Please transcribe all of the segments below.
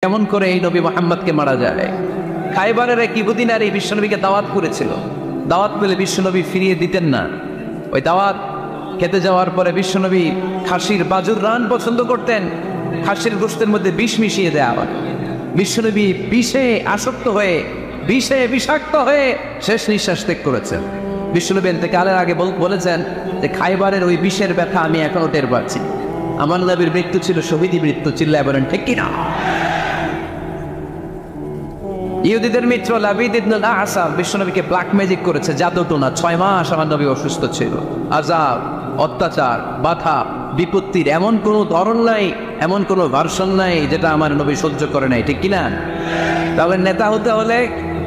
কেমন করে এই নবী মুহাম্মদকে মারা যায়। খায়বারের এক ইহুদি নারী বিশ্বনবীকে দাওয়াত করেছিল। দাওয়াত পেলে বিশ্বনবী ফিরিয়ে দিতেন না। ওই দাওয়াত খেতে যাওয়ার পরে বিশ্বনবী খাসির বাজুর রান পছন্দ করতেন। খাসির গোশতের মধ্যে বিষ মিশিয়ে দেওয়া হয়। বিশ্বনবী বিষে আসক্ত হয়ে বিষে বিষাক্ত হয়ে শেষ নিঃশ্বাস ত্যাগ করেছেন। বিশ্বনবী ইন্তেকালের আগে বলেছেন যে খায়বারের ওই বিষের ব্যথা আমি এখনো টের পাচ্ছি। আমার নবীর মৃত্যু ছিল শহীদি মৃত্যু। চিল্লায় বলেন ঠিক কিনা? ইহুদিদের মিত্র লাবিদ ইবনে আসাম বিশ্বনবীকে ব্ল্যাক ম্যাজিক করেছে, জাদুটোনা। 6 মাস আমার নবী অসুস্থ ছিল। আযাব, অত্যাচার, বাধা, বিপত্তির এমন কোনো ধরন নাই, এমন কোনো ভার্সন নাই যেটা আমার নবী সহ্য করে নাই, ঠিক কিনা? তবে নেতা হতে হলে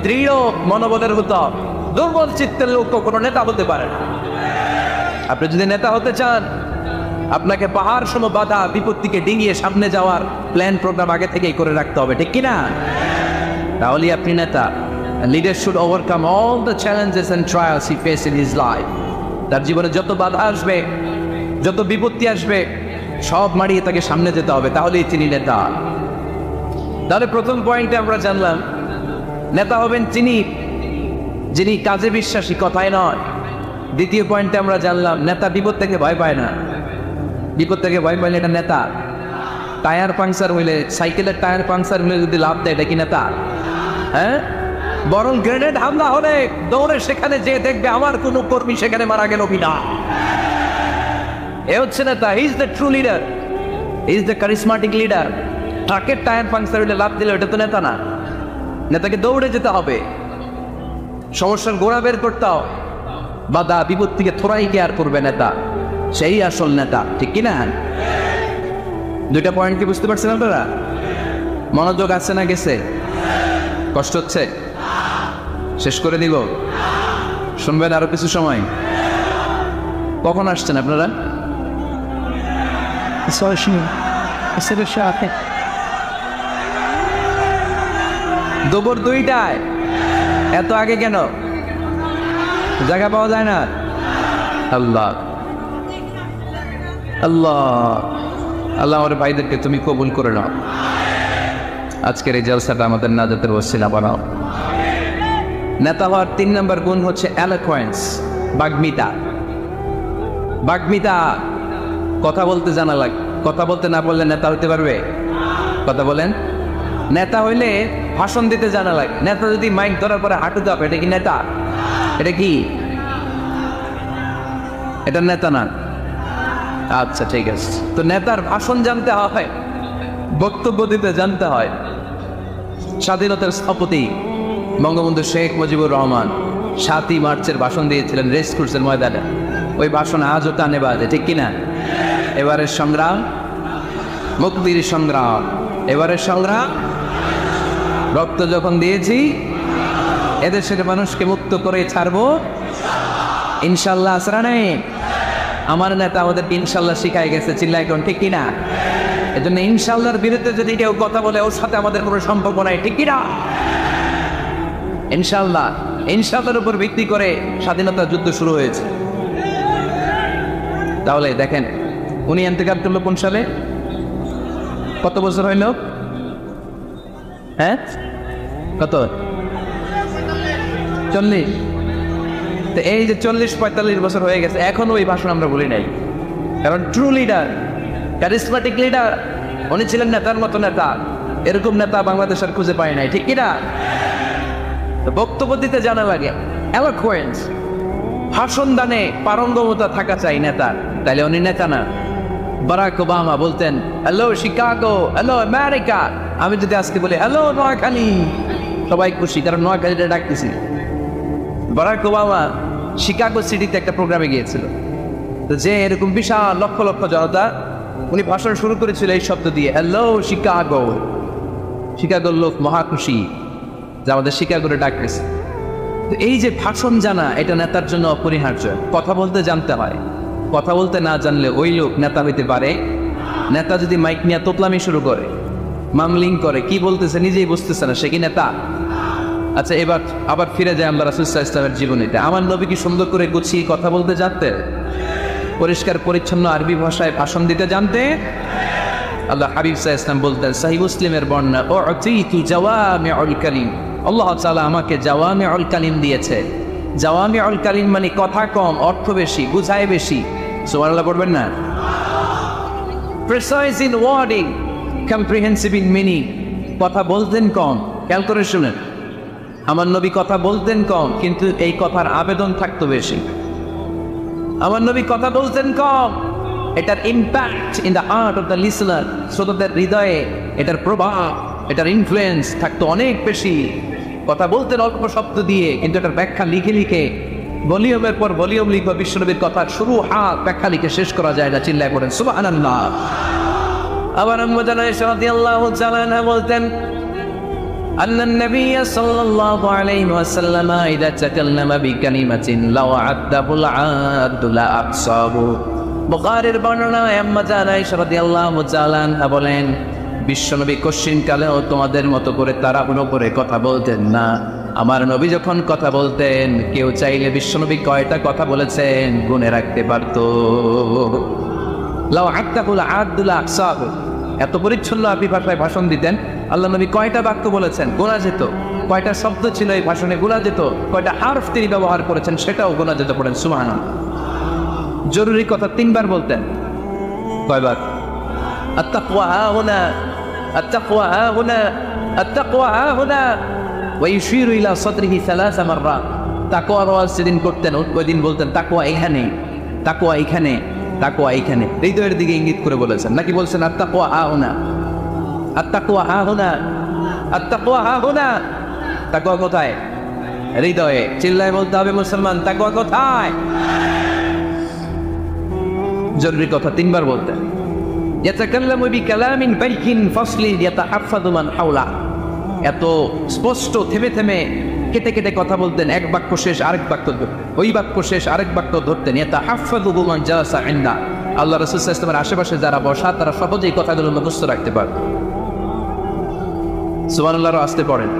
দৃঢ় মনোবলের হতে হবে। দুর্বল চিত্তের লোক কোনো নেতা হতে পারে না। আপনি যদি নেতা হতে চান, আপনাকে পাহাড় সম বাধা বিপত্তিকে ডিঙিয়ে সামনে যাওয়ার প্ল্যান প্রোগ্রাম আগে থেকেই করে রাখতে হবে, ঠিক কিনা? তাহলে আপনি নেতা। Leader should overcome all the challenges and trials he face in his life. তার জীবনে যত বাধা আসবে, যত বিপত্তি আসবে, সব মারিয়ে তাকে সামনে যেতে হবে, তাহলেই তিনি নেতা। তাহলে প্রথম পয়েন্টে আমরা জানলাম নেতা হবেন যিনি কাজে বিশ্বাসী, কথায় নয়। দ্বিতীয় পয়েন্টে আমরা জানলাম নেতা বিপদ থেকে ভয় পায় না। বিপদ থেকে ভয় পাইলে এটা নেতা। টায়ার পাংচার হইলে, সাইকেলের টায়ার পাংচার হইলে যদি লাভ দেয়, এটা কি নেতা? হ্যাঁ, বরং গ্রেনেড হামলা হলে দৌড়ে সেখানে যে দেখবে আমার কোন কর্মী সেখানে মারা গেল কিনা। এ হচ্ছে নেতা। He is the true leader, he is the charismatic leader. ট্রাকের টায়ার পাংচার হইলে লাভ দিলে ওটা তো নেতা না। নেতাকে দৌড়ে যেতে হবে, সমস্যার গোড়া বের করতে হবে, বাধা বিপত্তিকে থোড়াই কেয়ার করবে নেতা, সেই আসল নেতা, ঠিক কিনা? দুইটা পয়েন্ট কি বুঝতে পারছেন আপনারা? মনোযোগ আছে না গেছে? কষ্ট হচ্ছে? শেষ করে দিব? শুনবেন আরো কিছু সময়? কখন আসছেন আপনারা? দুপুর 2টায়। এত আগে কেন? জায়গা পাওয়া যায় না? আল্লাহ আল্লাহ আল্লাহ আমার ভাইদেরকে তুমি কবুল করে নাও। আজকের এই জলসাটা আমাদের নাজাতের ওসিলা বানাও। নেতা হওয়ার 3 নম্বর গুণ হচ্ছে এলোকোয়েন্স, বাগ্মিতা। বাগ্মিতা, কথা বলতে জানা লাগে। কথা বলতে না বললে নেতা হতে পারবে? কথা বলেন। নেতা হইলে ভাষণ দিতে জানা লাগে। নেতা যদি মাইক ধরার পরে হাঁটু দাপে, এটা কি নেতা? এটা কি? এটা নেতা না। আচ্ছা ঠিক আছে। তো নেতার ভাষণ জানতে হয়, বক্তব্য দিতে জানতে হয়। স্বাধীনতার স্থপতি বঙ্গবন্ধু শেখ মুজিবুর রহমান 7ই মার্চের ভাষণ দিয়েছিলেন রেসকোর্সের ময়দানে। ওই ভাষণ আজও টানে বাজে, ঠিক কিনা? এবারের সংগ্রাম মুক্তির সংগ্রাম, এবারের সংগ্রাম রক্ত যখন দিয়েছি এদেশের মানুষকে মুক্ত করে ছাড়বো ইনশাল্লাহ। আসরা নেই। আমার নেতা আমাদের ইনশাল্লাহ শিখাই গেছে, চিল্লাই কোন, ঠিক কিনা? এজন্য ইনশাল্লাহর বিরুদ্ধে যদি কেউ কথা বলে ওর সাথে আমাদের কোনো সম্পর্ক নাই, ঠিক কিনা? ইনশাল্লাহ, ইনশাল্লাহর উপর ভিত্তি করে স্বাধীনতা যুদ্ধ শুরু হয়েছে। তাহলে দেখেন, উনি ইন্তেকাল করলো কোন সালে? কত বছর হইল? হ্যাঁ, কত? 40। তো এই যে 40-45 বছর হয়ে গেছে, এখন ওই ভাষণ আমরা বলি নাই। কারণ ট্রু লিডার, ক্যারিজমাটিক লিডার, উনি ছিলেন নেতার মতো নেতা। এরকম নেতা বাংলাদেশ আর খুঁজে পায় নাই, ঠিক কিনা? বক্তব্য দিতে জানা লাগে, এলোকোয়েন্স, ভাষণ দানে পারঙ্গমতা থাকা চাই নেতার। তাইলে উনি নেতা না। বারাক ওবামা বলতেন হ্যালো শিকাগো, হ্যালো আমেরিকা। আমি যদি আজকে বলি হ্যালো নোয়াখালী, সবাই খুশি, কারণ নোয়াখালীটা ডাকতেছি। বারাক ওবামা শিকাগো সিটিতে একটা প্রোগ্রামে গিয়েছিল। তো যে এরকম বিশাল লক্ষ লক্ষ জনতা, উনি ভাষণ শুরু করেছিল এই শব্দ দিয়ে, হ্যালো শিকাগো। শিকাগোর লোক মহা খুশি যে আমাদের শিকাগোরে ডাকতেছে। তো এই যে ভাষণ জানা, এটা নেতার জন্য অপরিহার্য। কথা বলতে জানতে হয়। কথা বলতে না জানলে ওই লোক নেতা হইতে পারে? নেতা যদি মাইক নিয়ে তোতলামি শুরু করে, মামলিং করে, কি বলতেছে নিজেই বুঝতেছে না, সে কি নেতা? আচ্ছা, এবার আবার ফিরে যায় আমরা রাসূল সাল্লাল্লাহু আলাইহি ওয়াসাল্লামের জীবনীতে। আমার নবী কি সুন্দর করে গুছিয়ে কথা বলতে জানতেন? পরিষ্কার পরিচ্ছন্ন আরবি ভাষায় ভাষণ দিতে জানতেন? আল্লাহ হাবিব সাল্লাল্লাহু আলাইহি ওয়াসাল্লাম বলতেন, সহিহ মুসলিমের বর্ণনা, উতিতু জাওয়ামিউল কালিম, আল্লাহ তাআলা আমাকে জাওয়ামিউল কালিম দিয়েছে। জাওয়ামিউল কালিম মানে কথা কম, অর্থ বেশি, বুঝায় বেশি। সুবহানাল্লাহ পড়বেন না? Precise in wording, comprehensive in meaning. কথা বলতেন কম, খেয়াল করে শুনেন, আমার নবী কথা বলতেন কম, কিন্তু এই কথার আবেদন থাকতো বেশি। আমার নবী কথা বলতেন কম, এটার impact in the heart of the listener, শ্রোতাদের হৃদয়ে এটার প্রভাব, এটার ইনফ্লুয়েন্স থাকতো অনেক বেশি। কথা বলতেন অল্প শব্দ দিয়ে, কিন্তু এটার ব্যাখ্যা লিখে লিখে ভলিউমের পর ভলিউম লিখবা। বিশ্বনবীর কথার শুরু হাত ব্যাখ্যা লিখে শেষ করা যায় না, চিল্লায় পড়েন সুবহানাল্লাহ। আবার আম্মা জানা আয়েশা রাদিয়াল্লাহু তাআলা আনহা বলতেন, আন্না নবী সাল্লাল্লাহু আলাইহি ওয়াসাল্লাম ইযা তাকাল্লামা বিকালিমাতিন লাউ আদাবুল আদু লা আকসাবু। বুখারীর বর্ণনায় আম্মা জানা আয়েশা রাদিয়াল্লাহু তাআলা আনহা বলেন, বিশ্বনবী কশিন কালেও তোমাদের মতো করে তাড়াহুড়ো করে কথা বলতেন না। আমার নবী যখন কথা বলতেন, কেউ চাইলে বিশ্বনবী কয়টা কথা বলেছেন গুনে রাখতে পারত। লাউ আদাবুল আদু লা আকসাবু, এত পরিচ্ছন্ন আরবি ভাষায় ভাষণ দিতেন। আল্লাহ নবী কয়টা বাক্য বলেছেন গোনা যেত, কয়টা শব্দ ছিল এই ভাষণে গোনা যেত, কয়টা হারফ তিনি ব্যবহার করেছেন সেটাও গোনা যেত। পড়েন সুবহানাল্লাহ। জরুরি কথা 3 বার বলতেন। কয়বার? আত-তাকওয়া হাহুনা, আত-তাকওয়া হাহুনা, আত-তাকওয়া হাহুনা, ওয়া ইউশিরু ইলা সাদরিহি 3 মাররাত। তাকওয়ার ওয়াজ যেদিন করতেন ওই দিন বলতেন তাকওয়া এখানে, তাকওয়া এখানে, তাকওয়া এখানে, হৃদয়ের দিকে ইঙ্গিত করে বলেছেন। নাকি বলছেন আত-তাকওয়া হাহুনা, আত-তাকওয়া হাহুনা, আত-তাকওয়া হাহুনা? তাকওয়া কোথায়? হৃদয়ে। চিল্লায় বলতে হবে মুসলমান, তাকওয়া কোথায়? জরুরি কথা 3 বার বলতেন। ইয়াতাকাল্লামু বিকালামিন বাইয়িন ফাসলিন ইয়াতাহাফাযু মান হাওলা। এত স্পষ্ট থেমে থেমে কেটে কেটে কথা বলতেন, এক বাক্য শেষ আরেক বাক্য ধরতেন, ওই বাক্য শেষ আরেক বাক্য ধরতেন। ইয়াতাহাফাযু মান জালাসা ইনদা। আল্লাহ রাসূল সাল্লাল্লাহু আলাইহি ওয়াসাল্লামের আশেপাশে যারা বসা তারা সহজেই কথাগুলো মুখস্থ রাখতে পারত। সুবহানাল্লাহ, আসতে পড়েন।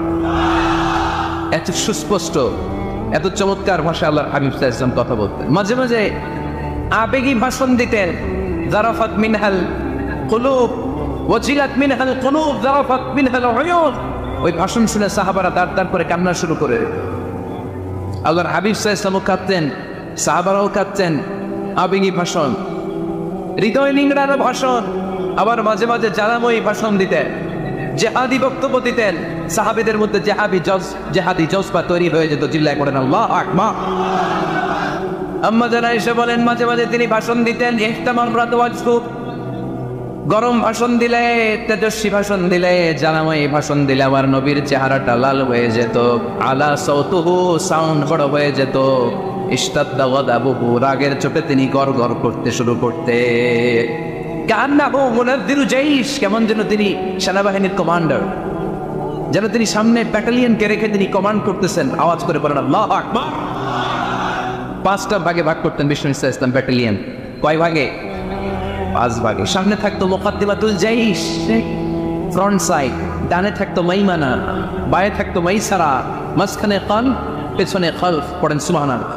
এত সুস্পষ্ট, এত চমৎকার ভাষা আল্লাহর হাবিব সাল্লাল্লাহু আলাইহি ওয়াসাল্লাম কথা বলতেন। মাঝে মাঝে আবেগী ভাষণ দিতেন। যারাফাত মিনহাল কুলুব ওয়াজিলাত মিনহাল কুলুব যারাফাত মিনহাল উয়ুন। ওই ভাষণ শুনে সাহাবারা দাঁড় দাঁড় করে কান্না শুরু করে। আল্লাহর হাবিব সাল্লাল্লাহু আলাইহি ওয়াসাল্লাম কাঁদতেন, সাহাবারাও কাঁদতেন। আবেগী ভাষণ, হৃদয় নিংড়ানো ভাষণ। আবার মাঝে মাঝে জানাময়ী ভাষণ দিতেন, জেহাদি বক্তব্য দিতেন। সাহাবীদের মধ্যে জেহাদি জজবা তৈরি হয়ে যেত। চিল্লায় পড়েন আল্লাহু আকবার। আম্মা জানা আয়েশা বলেন, মাঝে মাঝে তিনি ভাষণ দিতেন ইহতামাররাত ওয়াজহু, গরম ভাষণ দিলে, তেজস্বী ভাষণ দিলে, জানাময়ী ভাষণ দিলে আমার নবীর চেহারাটা লাল হয়ে যেত। আলা সাউতুহু, সাউন্ড বড় হয়ে যেত। ইশতাদ্দা গাদাবুহু, রাগের চোটে তিনি গড়গড় করতে শুরু করতে। কান্নাহু মুনাযযিরু জাইশ, কেমন যেন তিনি সেনাবাহিনীর কমান্ডার, যেন তিনি সামনে ব্যাটালিয়নকে রেখে তিনি কমান্ড করতেছেন। আওয়াজ করে বলেন আল্লাহু আকবার। 5টা ভাগে ভাগ করতেন বিশ্বনবী সাল্লাল্লাহু আলাইহি ওয়াসাল্লাম ব্যাটালিয়ন। কয় ভাগে? 5 ভাগে। সামনে থাকতো মুকাদ্দিমাতুল জাইশ, ফ্রন্ট সাইড। ডানে থাকতো মাইমানা, বায়ে থাকতো মাইসারা, মাঝখানে কান, পেছনে খালফ। পড়েন সুবহানাল্লাহ।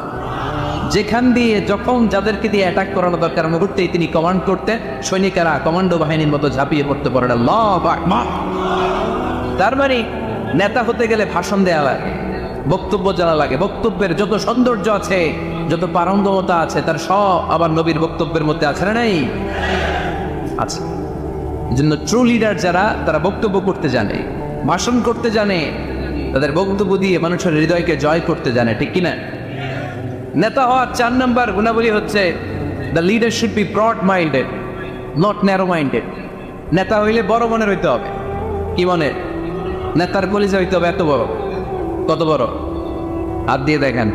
যেখান দিয়ে যখন যাদেরকে দিয়ে অ্যাটাক করানো দরকার মুহূর্তেই তিনি কমান্ড করতেন। সৈনিকেরা কমান্ডো বাহিনীর মতো ঝাঁপিয়ে পড়তে পারেন আল্লাহু আকবার। তার মানে নেতা হতে গেলে ভাষণ দেওয়া লাগে, বক্তব্য জানা লাগে। বক্তব্যের যত সৌন্দর্য আছে, যত পারঙ্গমতা আছে, তার সব আবার নবীর বক্তব্যের মধ্যে আছে না নাই? আছে। এজন্য ট্রু লিডার যারা, তারা বক্তব্য করতে জানে, ভাষণ করতে জানে, তাদের বক্তব্য দিয়ে মানুষের হৃদয়কে জয় করতে জানে, ঠিক কিনা? নেতা হওয়ার 4 নম্বর গুণাবলী হচ্ছে the leader should be broad minded, not narrow minded. নেতা হইলে বড় মনের হইতে হবে। কি মনের? নেতার কলিজা হইতে হবে এত বড়। কত বড়? হাত দিয়ে দেখেন,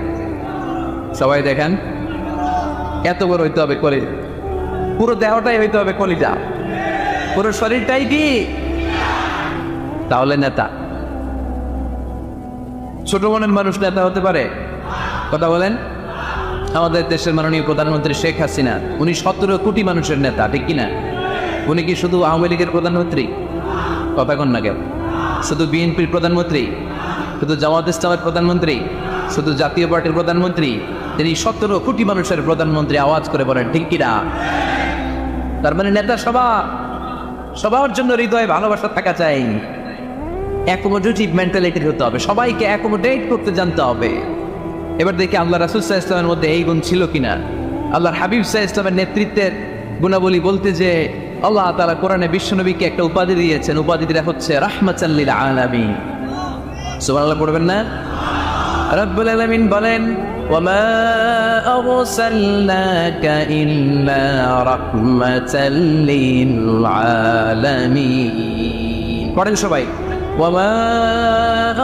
সবাই দেখেন, এত বড় হইতে হবে কলিজা। পুরো দেহটাই হইতে হবে কলিজা, পুরো শরীরটাই কি? তাহলে নেতা। ছোট মনের মানুষ নেতা হতে পারে? কথা বলেন। আমাদের দেশের মাননীয় প্রধানমন্ত্রী শেখ হাসিনা, উনি 17 কোটি মানুষের নেতা, ঠিক কিনা? উনি কি শুধু আওয়ামী লীগের প্রধানমন্ত্রী? কথা কন না কেন? শুধু বিএনপির প্রধানমন্ত্রী? শুধু জামাত ইসলামের প্রধানমন্ত্রী? শুধু জাতীয় পার্টির প্রধানমন্ত্রী? তিনি 17 কোটি মানুষের প্রধানমন্ত্রী। আওয়াজ করে বলেন ঠিক কিনা? তার মানে নেতা সভা সবার জন্য হৃদয়ে ভালোবাসা থাকা চাই, অ্যাকোমোডেটিভ মেন্টালিটির হতে হবে, সবাইকে অ্যাকোমোডেট করতে জানতে হবে। এবার দেখি আল্লাহ রাসূল সাল্লাল্লাহু আলাইহি ওয়াসাল্লামের মধ্যে এই গুণ ছিল কিনা। আল্লাহর হাবিব সাল্লাল্লাহু আলাইহি ওয়াসাল্লামের নেতৃত্বের গুণাবলী বলতে যে আল্লাহ তাআলা কোরআনে বিশ্বনবীকে একটা উপাধি দিয়েছেন, উপাধিটা হচ্ছে রাহমাতাল লিল আলামিন। সুবহানাল্লাহ পড়বেন না? রব্বুল আলামিন বলেন ওয়ামা আরসালনাকা ইল্লা রাহমাতাল লিল আলামিন। পড়েন সবাই, ওয়ামা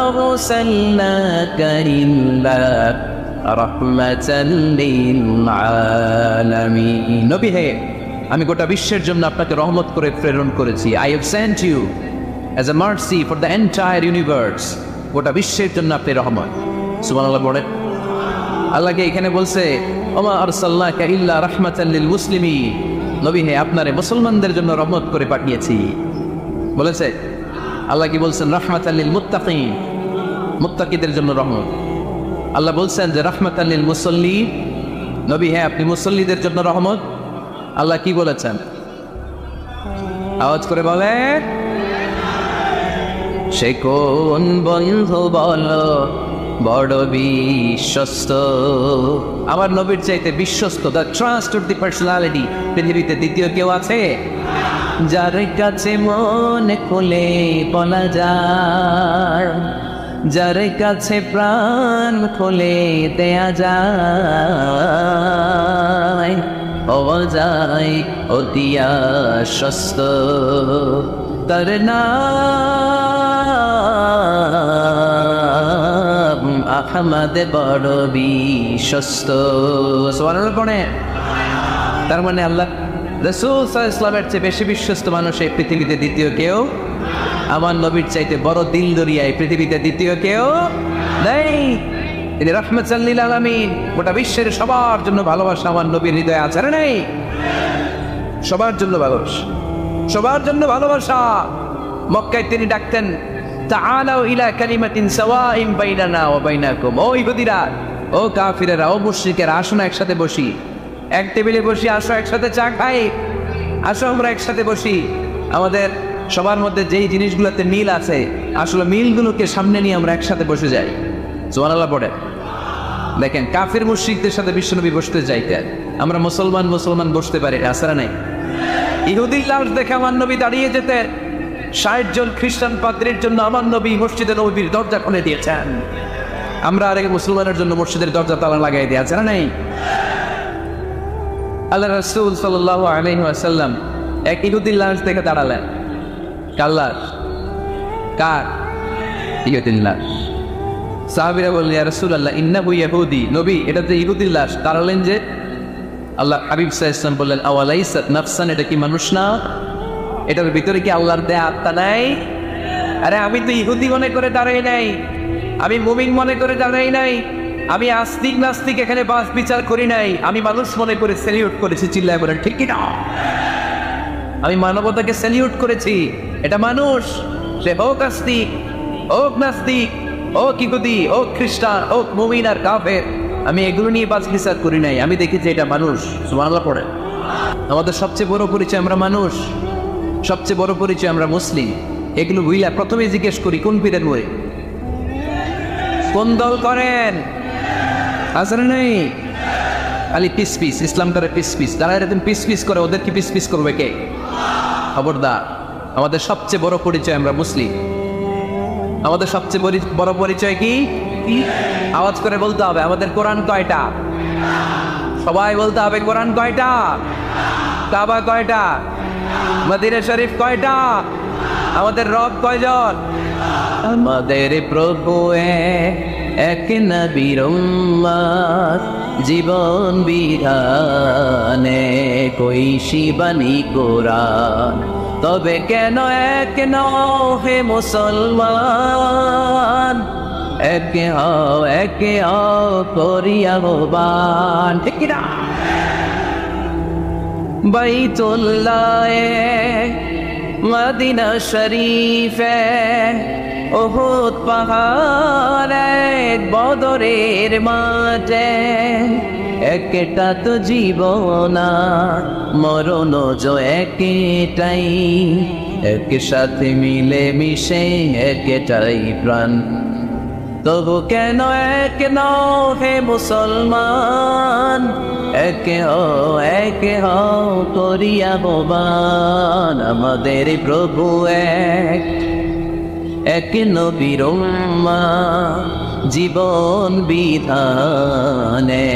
আরসালনাকা ইল্লা রাহমাতাল লিল আলামিন। নবী হে, আমি গোটা বিশ্বের জন্য আপনাকে রহমত করে প্রেরণ করেছি। I have sent you as a mercy for the entire universe. গোটা বিশ্বের জন্য আপনি রহমত। সুবহানাল্লাহ বলেন। আল্লাহকে এখানে বলছে ওমা আরসালনাকা ইল্লা রাহমাতাল লিল মুসলিমিন। নবী হে, আপনারে মুসলমানদের জন্য রহমত করে পাঠিয়েছি বলেছে। আল্লাহ কি বলছেন? রাহমাতাল লিল মুত্তাকিন, মুত্তাকিদের জন্য রহমত। আল্লাহ বলছেন যে রাহমাতাল লিল মুসাল্লিন। নবী হে, আপনি মুসল্লিদের জন্য রহমত। আল্লাহ কি বলেছেন? আওয়াজ করে বলে, সে কোন বন্ধু বলো বড় বিশ্বস্ত। আমার নবীর চাইতে বিশ্বস্ত, the trust of the personality, পৃথিবীতে দ্বিতীয় কেউ আছে? যার কাছে মন খুলে বলা যায়, যার কাছে প্রাণ খুলে দেয়া যায়, হওয়া যায় অতি আশ্বস্ত। তার নাম আহমদ বড় বিশ্বস্ত। সুবহানাল্লাহ পড়ে। তার মানে আল্লাহ রাসূল সাল্লাল্লাহু আলাইহি ওয়াসাল্লামের চেয়ে বেশি বিশ্বস্ত মানুষ এই পৃথিবীতে দ্বিতীয় কেউ, আমার নবীর চাইতে বড় দিল দরিয়া এই পৃথিবীতে দ্বিতীয় কেউ নেই। তিনি রাহমাতাল লিল আলামিন। গোটা বিশ্বের সবার জন্য ভালোবাসা আমার নবীর হৃদয়ে আছে না নেই? সবার জন্য ভালোবাসা, সবার জন্য ভালোবাসা। মক্কায় তিনি ডাকতেন তাআলাউ ইলা কালিমাতিন সাওয়াইন বাইনানা ওয়া বাইনাকুম। ও ইহুদিরা, ও কাফিরেরা, ও মুশরিকেরা, আসো না একসাথে বসি, এক টেবিলে বসি, আসো একসাথে চা খাই, আসো আমরা একসাথে বসি। আমাদের সবার মধ্যে যেই জিনিসগুলোতে মিল আছে, আসলে মিলগুলোকে সামনে নিয়ে আমরা একসাথে বসে যাই। সুবহানাল্লাহ পড়ে। দেখেন, কাফির মুশরিকদের সাথে বিশ্বনবী বসতে চাইতেন, আমরা মুসলমান বসতে পারি না, আসরা নাই। ইহুদির লাশ দেখে আমার নবী দাঁড়িয়ে যেতেন। ৬০ জন খ্রিস্টান পাদ্রীর জন্য আমার নবী মসজিদে নববীর দরজা খুলে দিয়েছেন। আমরা আরেক মুসলমানের জন্য মসজিদের দরজা তালা লাগাই দিয়ে, আছে না নাই? আল্লাহ রাসূল সাল্লাল্লাহু আলাইহি ওয়াসাল্লাম এক ইহুদির লাশ দেখে দাঁড়ালেন। কার লাশ? কার? ইহুদির লাশ। সাহাবীরা বললেন, ইয়া রাসূলুল্লাহ ইন্নাহু ইয়াহুদি। নবী, এটা তো ইহুদির লাশ। দাঁড়ালেন যে? আল্লাহ হাবিব সাল্লাল্লাহু আলাইহি ওয়াসাল্লাম বললেন, আওয়ালাইসাত নাফসান, এটা কি মানুষ না? এটার ভিতরে কি আল্লাহর দেয়া আত্মা নাই? আরে আমি তো ইহুদি মনে করে দাঁড়াই নাই, আমি মুমিন মনে করে দাঁড়াই নাই, আমি আস্তিক নাস্তিক এখানে বাস বিচার করি নাই, আমি মানুষ মনে করে সেলিউট করেছি। চিল্লায় বলেন ঠিক কি না? আমি মানবতাকে সেলিউট করেছি। এটা মানুষ, সে হোক আস্তিক, হোক নাস্তিক, হোক ইহুদি, হোক খ্রিস্টান, হোক মুমিন আর কাফের, আমি এগুলো নিয়ে বাস বিচার করি নাই। আমি দেখেছি এটা মানুষ। সুবহানাল্লাহ পড়ে। আমাদের সবচেয়ে বড় পরিচয় আমরা মানুষ, সবচেয়ে বড় পরিচয় আমরা মুসলিম। এগুলো বুঝলা প্রথমে জিজ্ঞেস করি কোন পীরের বই, কোন দল করেন, আসলে নেই খালি পিস পিস। ইসলামটারে পিস পিস, যারা এরকম পিস পিস করে ওদের কি পিস পিস করবে কে? খবরদার। আমাদের সবচেয়ে বড় পরিচয় আমরা মুসলিম। আমাদের সবচেয়ে বড় পরিচয় কি? আওয়াজ করে বলতে হবে। আমাদের কোরআন কয়টা? সবাই বলতে হবে কোরআন কয়টা? কাবা কয়টা? মদিনা শরীফ কয়টা? আমাদের রব কয়জন? আমাদের প্রভু এক নবীর উম্মত, জীবন বিধানে কৈশি বাণী কোরআন। তবে কেন এক নও হে মুসলমান, একে হও করিয়া আহ্বান। ঠিক না? বাইতুল্লাহে মদিনা শরীফে উহুদ পাহাড়ে বদরের মাঠে একটা তো জীবন আর মরণ যে একটাই, একসাথে মিলে মিশে একটাই প্রাণ। তবু কেন এক নও হে মুসলমান, একে হও করিয়া আহ্বান। আমাদের প্রভু এক নবীর উম্মাহ, জীবন বিধানে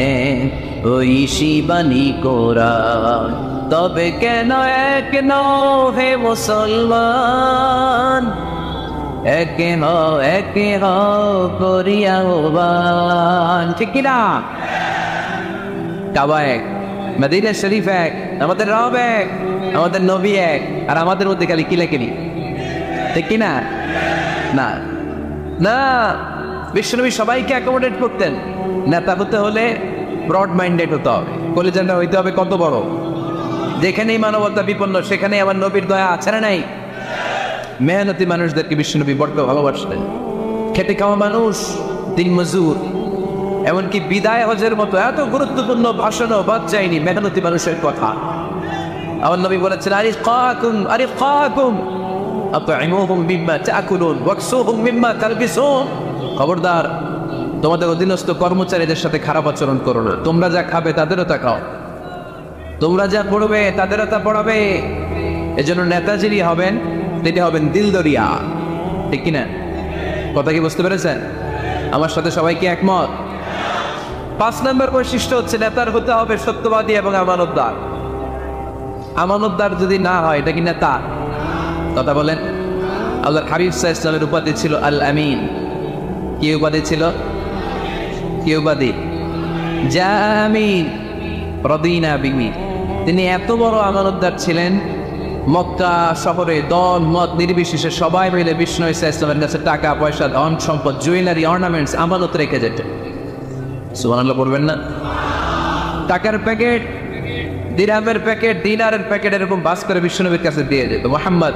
ওই শিবানী কোরআন। তবে কেন এক নও হে মুসলমান, একে হও করিয়া আহ্বান। ঠিক কিনা? কাবা এক, মদিনা শরীফ এক, আমাদের রব এক, আমাদের নবী এক, আর আমাদের মধ্যে খালি কিলাকিলি। ঠিক কিনা? না না, বিশ্বনবী সবাইকে অ্যাকোমোডেট করতেন। নেতা হতে হলে ব্রড মাইন্ডেড হতে হবে, কলিজাটা হইতে হবে কত বড়। যেখানেই মানবতা বিপন্ন সেখানেই আমার নবীর দয়া আছে না নাই? মেহনতি মানুষদেরকে বিশ্বনবী বড্ড ভালোবাসতেন। খেটে খাওয়া মানুষ, দিন মজুর, এমনকি বিদায় হজের মতো এত গুরুত্বপূর্ণ ভাষণও বাদ যায়নি মেহনতি মানুষের কথা। আমার নবী বলেছেন, আরিফকাকুম আতঈমুহুম মিম্মা তাকুলুন ওয়াকসুহুম মিম্মা তালবিসুন। খবরদার, তোমাদের অধীনস্থ কর্মচারীদের সাথে খারাপ আচরণ করো না। তোমরা যা খাবে তাদেরও তা খাও, তোমরা যা পড়বে তাদেরও তা পড়াবে। এজন্য নেতা যিনি হবেন তিনি হবেন দিলদরিয়া। ঠিক কিনা? কথা কি বুঝতে পেরেছেন? আমার সাথে সবাই কি একমত? 5 নম্বর বৈশিষ্ট্য হচ্ছে নেতার হতে হবে সত্যবাদী এবং আমানতদার। আমানতদার যদি না হয় এটা কি নেতা? কথা বলেন। আল্লাহর হাবিব সাল্লাল্লাহু আলাইহি ওয়াসাল্লামের উপাধি ছিল আল আমিন। কি উপাধি ছিল? কি উপাধি? জামিন রদিনা বিহি। তিনি এত বড় আমানতদার ছিলেন, মক্কা শহরে দল মত নির্বিশেষে সবাই মিলে বিষ্ণু ইসলামের কাছে টাকা পয়সা, ধন সম্পদ, জুয়েলারি, অর্নামেন্টস আমানত রেখে যেতেন। সুবহানাল্লাহ বলবেন না? টাকার প্যাকেট, দিরহামের প্যাকেট, দিনারের প্যাকেট এরকম বাস করে বিষ্ণুনবীর কাছে দিয়ে যেত। মুহাম্মদ,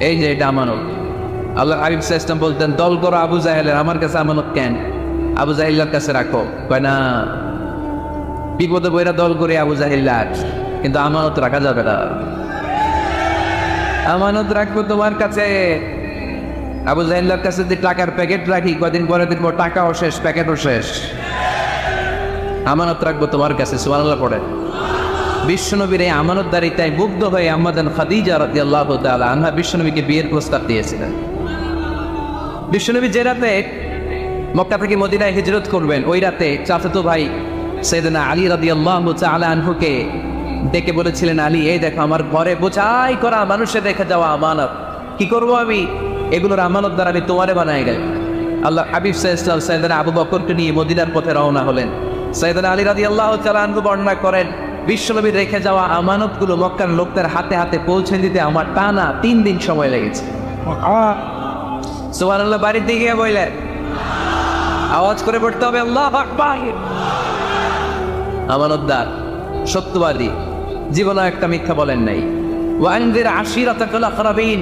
এই যে এটা আমানত। আল্লাহ হাবিব সাল্লাল্লাহু আলাইহি ওয়াসাল্লাম বলতেন, দল করো আবু জাহেলের, আমার কাছে আমানত কেন? আবু জাহিল্লার কাছে রাখো। কয় না, বিপদে বইরা দল করে আবু জাহিল্লার, কিন্তু আমানত রাখা যাবে না। আমানত রাখবো তোমার কাছে। আবু জাহিল্লার কাছে যে টাকার প্যাকেট রাখি, কদিন পরে দেখবো টাকাও শেষ, প্যাকেটও শেষ। আমানত রাখবো তোমার কাছে। সুবহানাল্লাহ পড়ে। বিশ্বনবীর এই আমানতদারিতায় মুগ্ধ হয়ে আম্মাজান খাদিজা রাদিয়াল্লাহু তাআলা আনহা বিশ্বনবীকে বিয়ের প্রস্তাব দিয়েছিলেন। বিশ্বনবী যে রাতে মক্কা থেকে মদিনায় হিজরত করবেন, ওই রাতে চাচাতো ভাই সাইয়েদনা আলী রাদিয়াল্লাহু তাআলা আনহুকে ডেকে বলেছিলেন, আলী, এই দেখো আমার ঘরে বোঝাই করা মানুষের রেখে যাওয়া আমানত, কি করব আমি? এগুলোর আমানত দ্বারা আমি তোমারে বানাই গেল। আল্লাহ হাবিব সাল্লাল্লাহু সাইয়েদনা আবু বকরকে নিয়ে মদিনার পথে রওনা হলেন। সাইয়েদনা আলী রাদিয়াল্লাহু তাআলা আনহু বর্ণনা করেন, বিশ্বনবীর রেখে যাওয়া আমানতগুলো মক্কার লোকদের হাতে হাতে পৌঁছে দিতে আমার টানা 3 দিন সময় লেগেছে। সুবহানাল্লাহ। বাড়ির দিকে বললেন, আওয়াজ করে পড়তে হবে আল্লাহু আকবার। আমানতদার, সত্যবাদী, জীবনে একটা মিথ্যা বলেন নাই। ওয়ানজির আশিরাতাকাল আকরাবিন,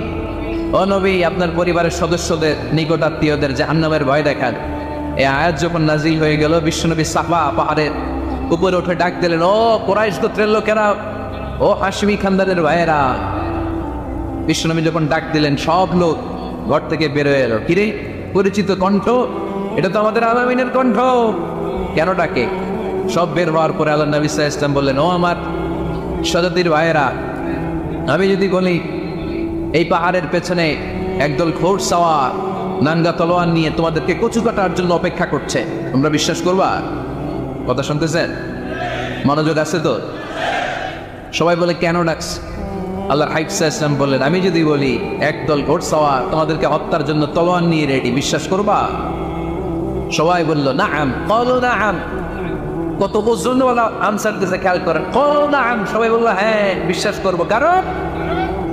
ও নবী, আপনার পরিবারের সদস্যদের, নিকট আত্মীয়দের জাহান্নামের ভয় দেখান। এই আয়াত যখন নাজিল হয়ে গেল, বিশ্বনবী সাফা পাহাড়ের উপরে উঠে ডাক দিলেন, ও কুরাইশ গোত্রের লোকেরা, ও হাশমি খানদানের ভাইয়েরা। বিশ্বনবী যখন ডাক দিলেন, সব লোক ঘর থেকে বের হয়ে এলো। কিরে, পরিচিত কণ্ঠ, এটা তো আমাদের আলামিনের কণ্ঠ, কেন ডাকে? সব বের হওয়ার পরে আল্লাহ নবী সাল্লাল্লাহু আলাইহি ওয়াসাল্লাম বললেন, ও আমার সজাতির ভাইয়েরা, আমি যদি বলি এই পাহাড়ের পেছনে একদল ঘোড়সাওয়ার নাঙ্গা তলোয়ার নিয়ে তোমাদেরকে কচু কাটার জন্য অপেক্ষা করছে, তোমরা বিশ্বাস করবা? কথা শুনতেছেন? মনোযোগ আছে তো? সবাই বলে, কেন ডাকছে? আল্লাহর হাবিব সাল্লাল্লাহু আলাইহি ওয়াসাল্লাম বললেন, আমি যদি বলি একদল ঘোড়সাওয়ার তোমাদেরকে হত্যার জন্য তলোয়ার নিয়ে রেডি, বিশ্বাস করবা? সবাই বলল, নাআম। ক্বালু নাআম। কত ওজনওয়ালা আনসার দিয়েছে, খেয়াল করেন। ক্বালু নাআম, সবাই বলল, হ্যাঁ বিশ্বাস করব। কারণ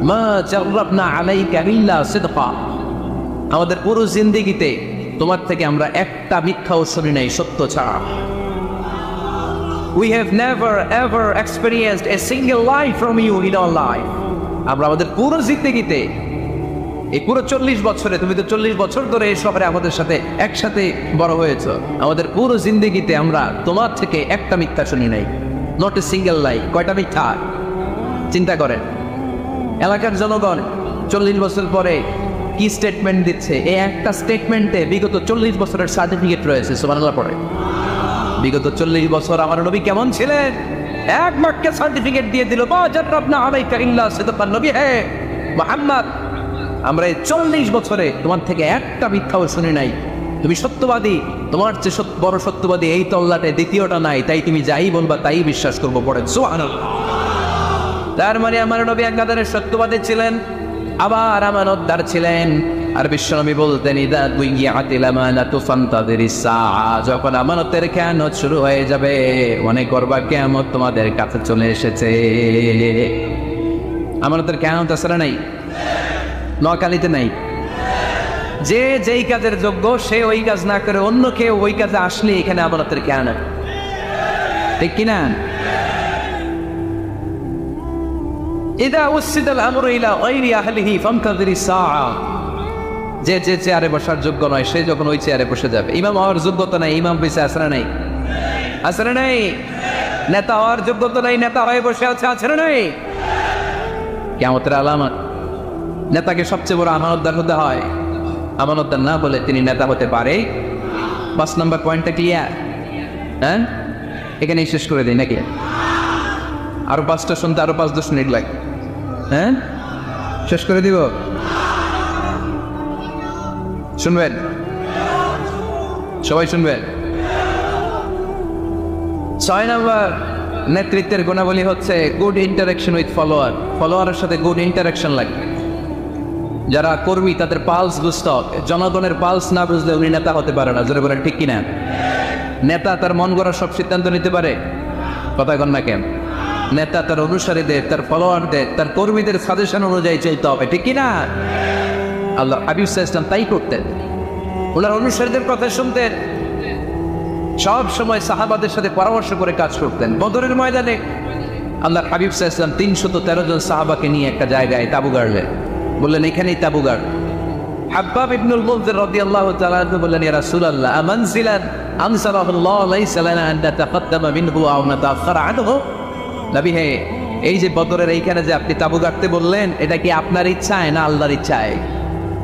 মা জাররাবনা আলাইকা ইল্লা সিদকা, আমাদের পুরো জিন্দেগিতে তোমার থেকে আমরা একটা মিথ্যাও শুনি নাই, সত্য ছাড়া। We have never ever experienced a single lie from you in our life. আমরা আমাদের পুরো জিন্দেগিতে এই পুরো 40 বছরে, তুমি তো 40 বছর ধরে এই শহরে আমাদের সাথে একসাথে বড় হয়েছো, আমাদের পুরো জিন্দেগিতে আমরা তোমার থেকে একটা মিথ্যা শুনি নাই, নট এ সিঙ্গেল লাই। কয়টা মিথ্যা? চিন্তা করেন, এলাকার জনগণ 40 বছর পরে কি স্টেটমেন্ট দিচ্ছে? এই একটা স্টেটমেন্টে বিগত 40 বছরের সার্টিফিকেট রয়েছে। সুবহানাল্লাহ পড়ে। বিগত 40 বছর আমার নবী কেমন ছিলেন, এক বাক্যে সার্টিফিকেট দিয়ে দিল, বাজারনা আলাইকা ইল্লা সিদকান নবী হে মুহাম্মদ, আমরা এই 40 বছরে তোমার থেকে একটা মিথ্যাও শুনি নাই, তুমি সত্যবাদী, তোমার চেয়ে বড় সত্যবাদী এই তল্লাটে দ্বিতীয়টা নাই, তাই তুমি যাই বলবা তাই বিশ্বাস করবো। পড়েন সুবহানাল্লাহ। তার মানে আমার নবী একাধারে সত্যবাদী ছিলেন, আবার আমানতদার ছিলেন। আর বিশ্বনবী বলতেন, ইদা দুইয়াতিল আমানাতু ফান্তাযিরিস সাআ, যখন আমানতের খেয়ানত শুরু হয়ে যাবে মনে করবা কিয়ামত তোমাদের কাছে চলে এসেছে। আমানতের খেয়ানত আসলে নাই, নোয়াখালীতে নাই। যে যেই কাজের যোগ্য সে ওই কাজ না করে অন্য কেউ ওই কাজে আসলে এখানে আমানতের খেয়ানত, ঠিক কিনা? ইদা উসিদাল আমরু ইলা গায়রি আহলিহি ফান্তাযিরিস সাআ, যে যে চেয়ারে বসার যোগ্য নয় সে যখন ওই চেয়ারে বসে যাবে। ইমাম হওয়ার যোগ্যতা নাই, ইমাম বেঁচে আসলে নাই, আসলে নাই। নেতা হওয়ার যোগ্যতা নাই, নেতা হয়ে বসে আছে, আসলে নাই। কিয়ামতের আলামত। নেতাকে সবচেয়ে বড় আমানতদার হতে হয়, আমানতদার না বলে তিনি নেতা হতে পারে। 5 নম্বর পয়েন্টটা ক্লিয়ার? হ্যাঁ, এখানেই শেষ করে দিই নাকি? আরো 5টা শুনতে আরো 5-10 মিনিট লাগে। হ্যাঁ, শেষ করে দিব? শুনবেন? সবাই শুনবেন? 6 নম্বর নেতৃত্বের গুণাবলী হচ্ছে গুড ইন্টারাকশন উইথ ফলোয়ার। ফলোয়ারের সাথে গুড ইন্টারাকশন লাগে। যারা কর্মী তাদের পালস বুঝতে হবে। জনগণের পালস না বুঝলে উনি নেতা হতে পারে না। জোরে বলেন ঠিক কিনা? নেতা তার মন গড়া সব সিদ্ধান্ত নিতে পারে? কথা কন না কেন? নেতা তার অনুসারীদের, তার ফলোয়ারদের, তার কর্মীদের সাজেশন অনুযায়ী চলতে হবে, ঠিক কিনা? আল্লাহ হাবিব সাল্লাল্লাহু আলাইহি ওয়াসাল্লাম তাই করতেন। ওনার অনুসারীদের কথা শুনতেন, সব সময় সাহাবাদের সাথে পরামর্শ করে কাজ করতেন। বদরের ময়দানে আল্লাহ হাবিব সাল্লাল্লাহু আলাইহি ওয়াসাল্লাম 313 জন সাহাবাকে নিয়ে একটা জায়গায় তাবু গাড়লেন। বললেন এখানেই তাবু গাড়। হাব্বাব ইবনুল মুনযির রাদিয়াল্লাহু তাআলা আনহু বললেন, ইয়া রাসূলুল্লাহ, আমানজিলান আনসারাহুল্লাহ লাইসা লানা আন নাতাকাদ্দামা মিনহু আও নাতাআখারা আনহু। নবী হে, এই যে বদরের এইখানে যে আপনি তাবু গাড়তে বললেন, এটা কি আপনার ইচ্ছায় না আল্লাহর ইচ্ছায়?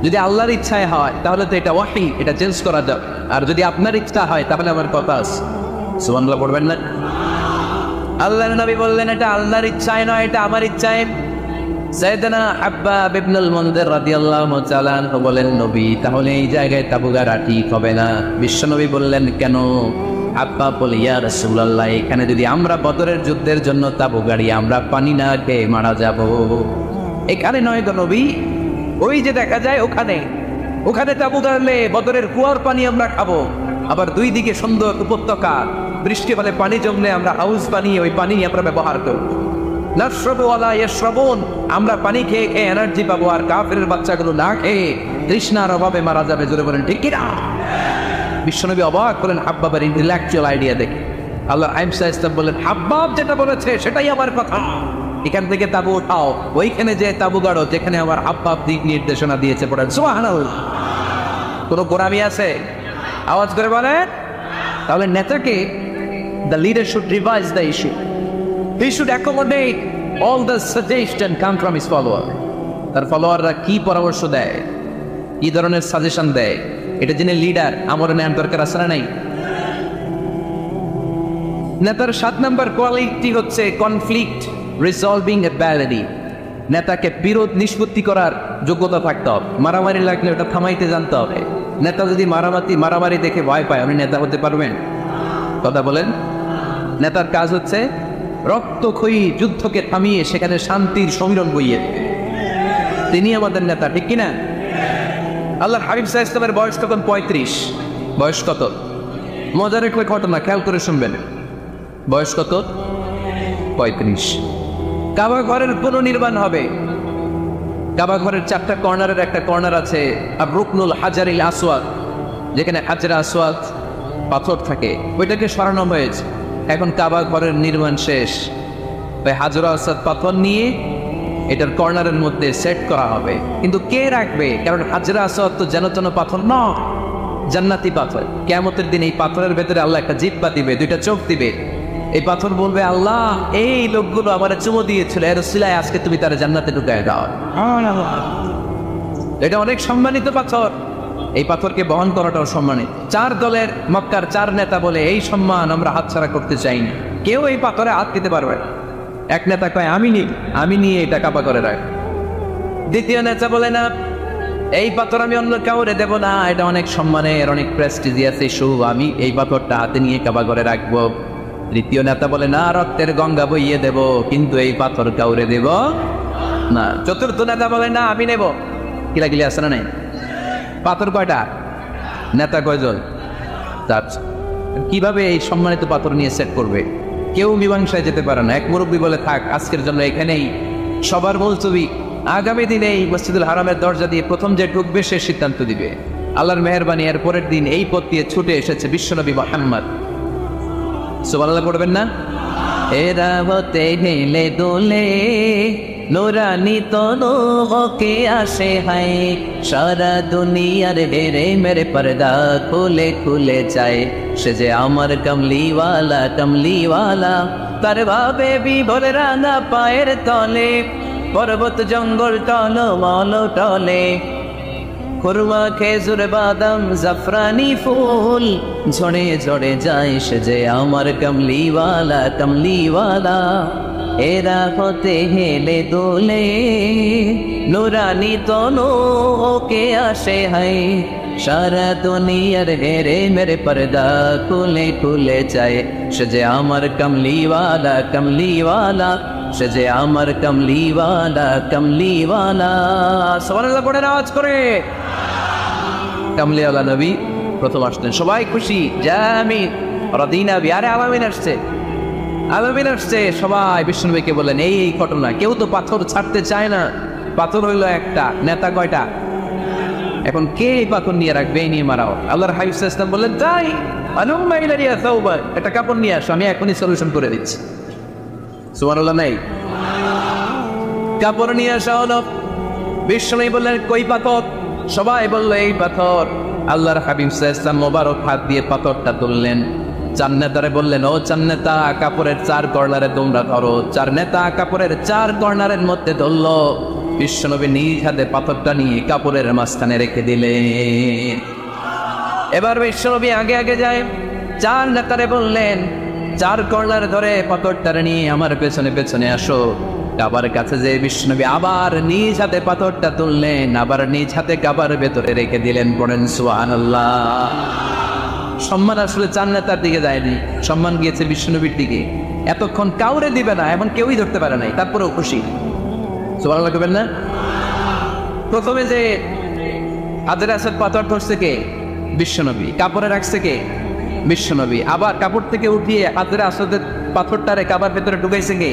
যদি আল্লাহর ইচ্ছায় হয় তাহলে তো এটা ওয়াহী, এটা চেঞ্জ করা যাবে। আর যদি আপনার ইচ্ছা হয় তাহলে আমার কথা আছে। সুবহানাল্লাহ পড়বেন না? আল্লাহর নবী বললেন, এটা আল্লাহর ইচ্ছায় নয়, এটা আমার ইচ্ছায়। সাইয়েদনা হাব্বাব ইবনুল মুনযির রাদিয়াল্লাহু তাআলা আনহু বলেন, নবী তাহলে এই জায়গায় তাবু গাড়া ঠিক হবে না। বিশ্বনবী বললেন, কেন? হাব্বাব বলে, ইয়া রাসূলুল্লাহ, এখানে যদি আমরা বদরের যুদ্ধের জন্য তাবু গাড়ি আমরা পানি না খেয়ে মারা যাব। এখানে নয় গো নবী, ওই যে দেখা যায় ওখানে, ওখানে তাবু গাড়লে বদরের কুয়ার পানি আমরা খাবো। আবার দুই দিকে সুন্দর উপত্যকা, বৃষ্টি হলে পানি জমলে আমরা হাউস বানিয়ে ওই পানি আমরা ব্যবহার করব। নাশরাবু ওয়ালা ইয়াশরাবুন, আমরা পানি খেয়ে খেয়ে এনার্জি পাবো, আর কাফেরের বাচ্চাগুলো না খেয়ে তৃষ্ণার অভাবে মারা যাবে। জোরে বলেন ঠিক কিনা? বিশ্বনবী অবাক করেন হাব্বাবের ইন্টেলেকচুয়াল আইডিয়া দেখে। আল্লাহ আইসাইস্তাম বললেন, হাব্বাব যেটা বলেছে সেটাই আমার কথা, এখান থেকে তাবু উঠাও, ওইখানে যে তাবু গাড়ো যেখানে আমার হাব্বাব দিক নির্দেশনা দিয়েছে। পড়েন সুবহানাল্লাহ। কোনো গোরামি আছে? আওয়াজ করে বলেন। তাহলে নেতাকে, the leader should revise the issue. He should accommodate all the suggestion come from his follower. তার ফলোয়াররা কি পরামর্শ দেয়, কি ধরনের সাজেশন দেয়, এটা জেনে লিডার আমার নেওয়ার দরকার আছে না নাই? নেতার 7 নম্বর কোয়ালিটি হচ্ছে কনফ্লিক্ট রিসলভিং অ্যাবিলিটি। নেতাকে বিরোধ নিষ্পত্তি করার যোগ্যতা থাকতে হবে। মারামারি লাগলে ওটা থামাইতে জানতে হবে। নেতা যদি মারামারি দেখে ভয় পায়, উনি নেতা হতে পারবেন? কথা বলেন। নেতার কাজ হচ্ছে রক্তক্ষয়ী যুদ্ধকে থামিয়ে সেখানে শান্তির সমীরণ বইয়ে দেবে। তিনি আমাদের নেতা, ঠিক কিনা? আল্লাহর হাবিব সাল্লাল্লাহু আলাইহি ওয়াসাল্লামের বয়স তখন 35। বয়স কত? মজার একটা ঘটনা, খেয়াল করে শুনবেন। বয়স কত? 35। কাবা ঘরের পুনর্নির্মাণ হবে। কাবা ঘরের 4টা কর্নারের একটা কর্নার আছে আর রুকনুল হাজারিল আসওয়াদ, যেখানে হাজার আসওয়াদ পাথর থাকে, ওইটাকে সরানো হয়েছে। এখন কাবা ঘরের নির্মাণ শেষ, ওই হাজার আসওয়াদ পাথর নিয়ে এটার কর্নারের মধ্যে সেট করা হবে। কিন্তু কে রাখবে? কারণ হাজরা আসওয়াদ তো যেন তেন পাথর নয়, জান্নাতি পাথর। কিয়ামতের দিন এই পাথরের ভেতরে আল্লাহ একটা জিহ্বা দিবে, দুইটা চোখ দিবে। এই পাথর বলবে, আল্লাহ এই লোকগুলো আমার চুমো দিয়েছিল, এর উসিলায় আজকে তুমি তারা জান্নাতে ঢুকায় দাও। এটা অনেক সম্মানিত পাথর, এই পাথরকে বহন করাটাও সম্মানিত। 4 দলের মক্কার 4 নেতা বলে এই সম্মান আমরা হাতছাড়া করতে চাই না, কেউ এই পাথরে হাত দিতে পারবে না। এক নেতা কয় আমি নিয়ে এটা কাপা করে রাখ। দ্বিতীয় নেতা বলে না, এই পাথর আমি অন্য কাউরে দেব না, এটা অনেক সম্মানের, অনেক প্রেস্টিজিয়াস ইস্যু, আমি এই পাথরটা হাতে নিয়ে কাপা করে রাখবো। তৃতীয় নেতা বলে না, রক্তের গঙ্গা বইয়ে দেব, কিন্তু এই পাথর কাউরে দেব না। চতুর্থ নেতা বলে না, আমি নেব। কিলাকিলি আছে না নাই? পাথর কয়টা? নেতা কয়জন? 4। কিভাবে এই সম্মানিত পাথর নিয়ে সেট করবে? কেউ মীমাংসায় যেতে পারে না। এক মুরব্বী বলে, থাক আজকের জন্য এখানেই, সবার মুলতবি, আগামী দিনে এই মসজিদুল হারামের দরজা দিয়ে প্রথম যে ঢুকবে সে সিদ্ধান্ত দিবে। আল্লাহর মেহেরবানি, এর পরের দিন এই পথ দিয়ে ছুটে এসেছে বিশ্বনবী মুহাম্মদ। সুবহানাল্লাহ পড়বেন না? এরা হতে হেলে দোলে নুরানি তনু হকে আসে হাই, সারা দুনিয়ার হেরে মেরে পর্দা খুলে খুলে যায়, সে যে আমার কমলিওয়ালা কমলিওয়ালা, তার ভাবে বিভোর রাঙা পায়ের তলে, পর্বত জঙ্গল টল মল টলে, খুরমা খেজুর বাদাম জাফরানি ফুল ঝড়ে ঝড়ে যায়, সে যে আমার কমলিওয়ালা কমলিওয়ালা। এরা হতে হেলে দোলে নুরানি তনু ওকে আসে হাই, সারা দুনিয়ার হেরে মেরে পর্দা খুলে খুলে যায়, সে যে আমার কমলিওয়ালা কমলিওয়ালা, সে যে আমার কমলিওয়ালা কমলিওয়ালা। সুবহানাল্লাহ পড়ে আওয়াজ করে। কামলিওয়ালা নবী প্রথম আসলেন, সবাই খুশি, জামিন রাদিনা বি। আরে আলামিন আসছে, আলামিন আসছে। সবাই বিষ্ণুনবীকে বললেন, এই ঘটনা। কেউ তো পাথর ছাড়তে চায় না, পাথর হইল একটা, নেতা কয়টা? এখন কে এই পাথর নিয়ে রাখবে? এই নিয়ে মারাও। আল্লাহর হাবিব সাল্লাল্লাহু আলাইহি ওয়াসাল্লাম বললেন, তাই আলুম্মা ইলাইয়া সাওবা, একটা কাপড় নিয়ে আসো, আমি এখনই সলিউশন করে দিচ্ছি। সুবহানাল্লাহ নাই? কাপড় নিয়ে আসা হলো। বিষ্ণুনবী বললেন, কই পাথর? সবাই বললো এই পাথর। আল্লাহর হাবিব সাল্লাল্লাহু আলাইহি ওয়াসাল্লাম মোবারক হাত দিয়ে পাথরটা তুললেন। 4 নেতারে বললেন, ও 4 নেতা, কাপড়ের 4 কর্নারে তোমরা ধরো। 4 নেতা কাপড়ের 4 কর্নারের মধ্যে ধরলো। বিশ্বনবী নিজ হাতে পাথরটা নিয়ে কাপড়ের মাঝখানে রেখে দিলেন। এবার বিশ্বনবী আগে আগে যায়। 4 নেতারে বললেন, 4 কর্নার ধরে পাথরটা নিয়ে আমার পেছনে পেছনে আসো। কাবার কাছে যে বিশ্বনবী আবার নিজ হাতে পাথরটা তুললেন, আবার নিজ হাতে কাবার ভেতরে রেখে দিলেন। পড়েন সুবহানাল্লাহ। সম্মান আসলে 4 নেতার দিকে যায়নি, সম্মান গিয়েছে বিশ্বনবীর দিকে। এতক্ষণ কাউরে দিবে না, এমন কেউই ধরতে পারে নাই, তারপরেও খুশি। সুবহানাল্লাহ কইবেন না? প্রথমে যে হাজের আসওয়াদ পাথর ধরছে কে? বিশ্বনবী। কাপড়ে রাখছে কে? বিশ্বনবী। আবার কাপড় থেকে উঠিয়ে হাজের আসওয়াদের পাথরটারে কাবার ভেতরে ঢুকাইছে কে?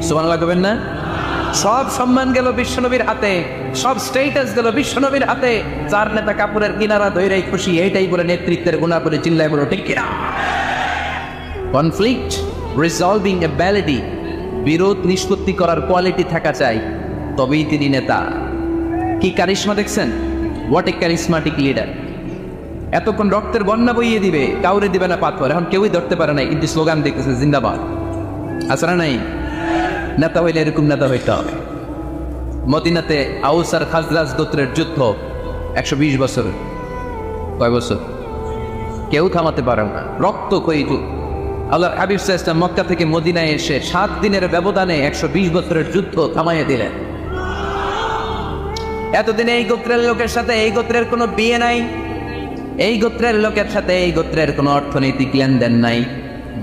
সুবহানাল্লাহ কইবেন না? সব সম্মান গেল বিশ্বনবীর হাতে, সব স্টেটাস গেল বিশ্বনবীর হাতে। 4 নেতা কাপড়ের কিনারা ধইরাই খুশি। এইটাই বলে নেতৃত্বের গুণা করে চিল্লায় বলো ঠিক কিনা? কনফ্লিক্ট রিজলভিং অ্যাবিলিটি, বিরোধ নিষ্পত্তি করার কোয়ালিটি থাকা চাই, তবেই তিনি নেতা। কি কারিশমা দেখছেন? What a charismatic leader. এতক্ষণ রক্তের বন্যা বইয়ে দিবে, কাউরে দিবে না পাথর। এখন কেউই ধরতে পারে নাই, কিন্তু স্লোগান দেখতেছে জিন্দাবাদ। আছে না নাই? নেতা হইলে এরকম নেতা হইতে হবে। মদিনাতে আউস আর খাজরাজ গোত্রের যুদ্ধ 120 বছর। কয় বছর? কেউ থামাতে পারে না, রক্ত ক্ষয়ী যুদ্ধ। আল্লাহর হাবিব সাল্লাল্লাহু আলাইহি ওয়াসাল্লাম মক্কা থেকে মদিনায় এসে 7 দিনের ব্যবধানে 120 বছরের যুদ্ধ থামাইয়া দিলেন। এতদিনে এই গোত্রের লোকের সাথে এই গোত্রের কোনো বিয়ে নাই, এই গোত্রের লোকের সাথে এই গোত্রের কোনো অর্থনৈতিক লেনদেন নাই।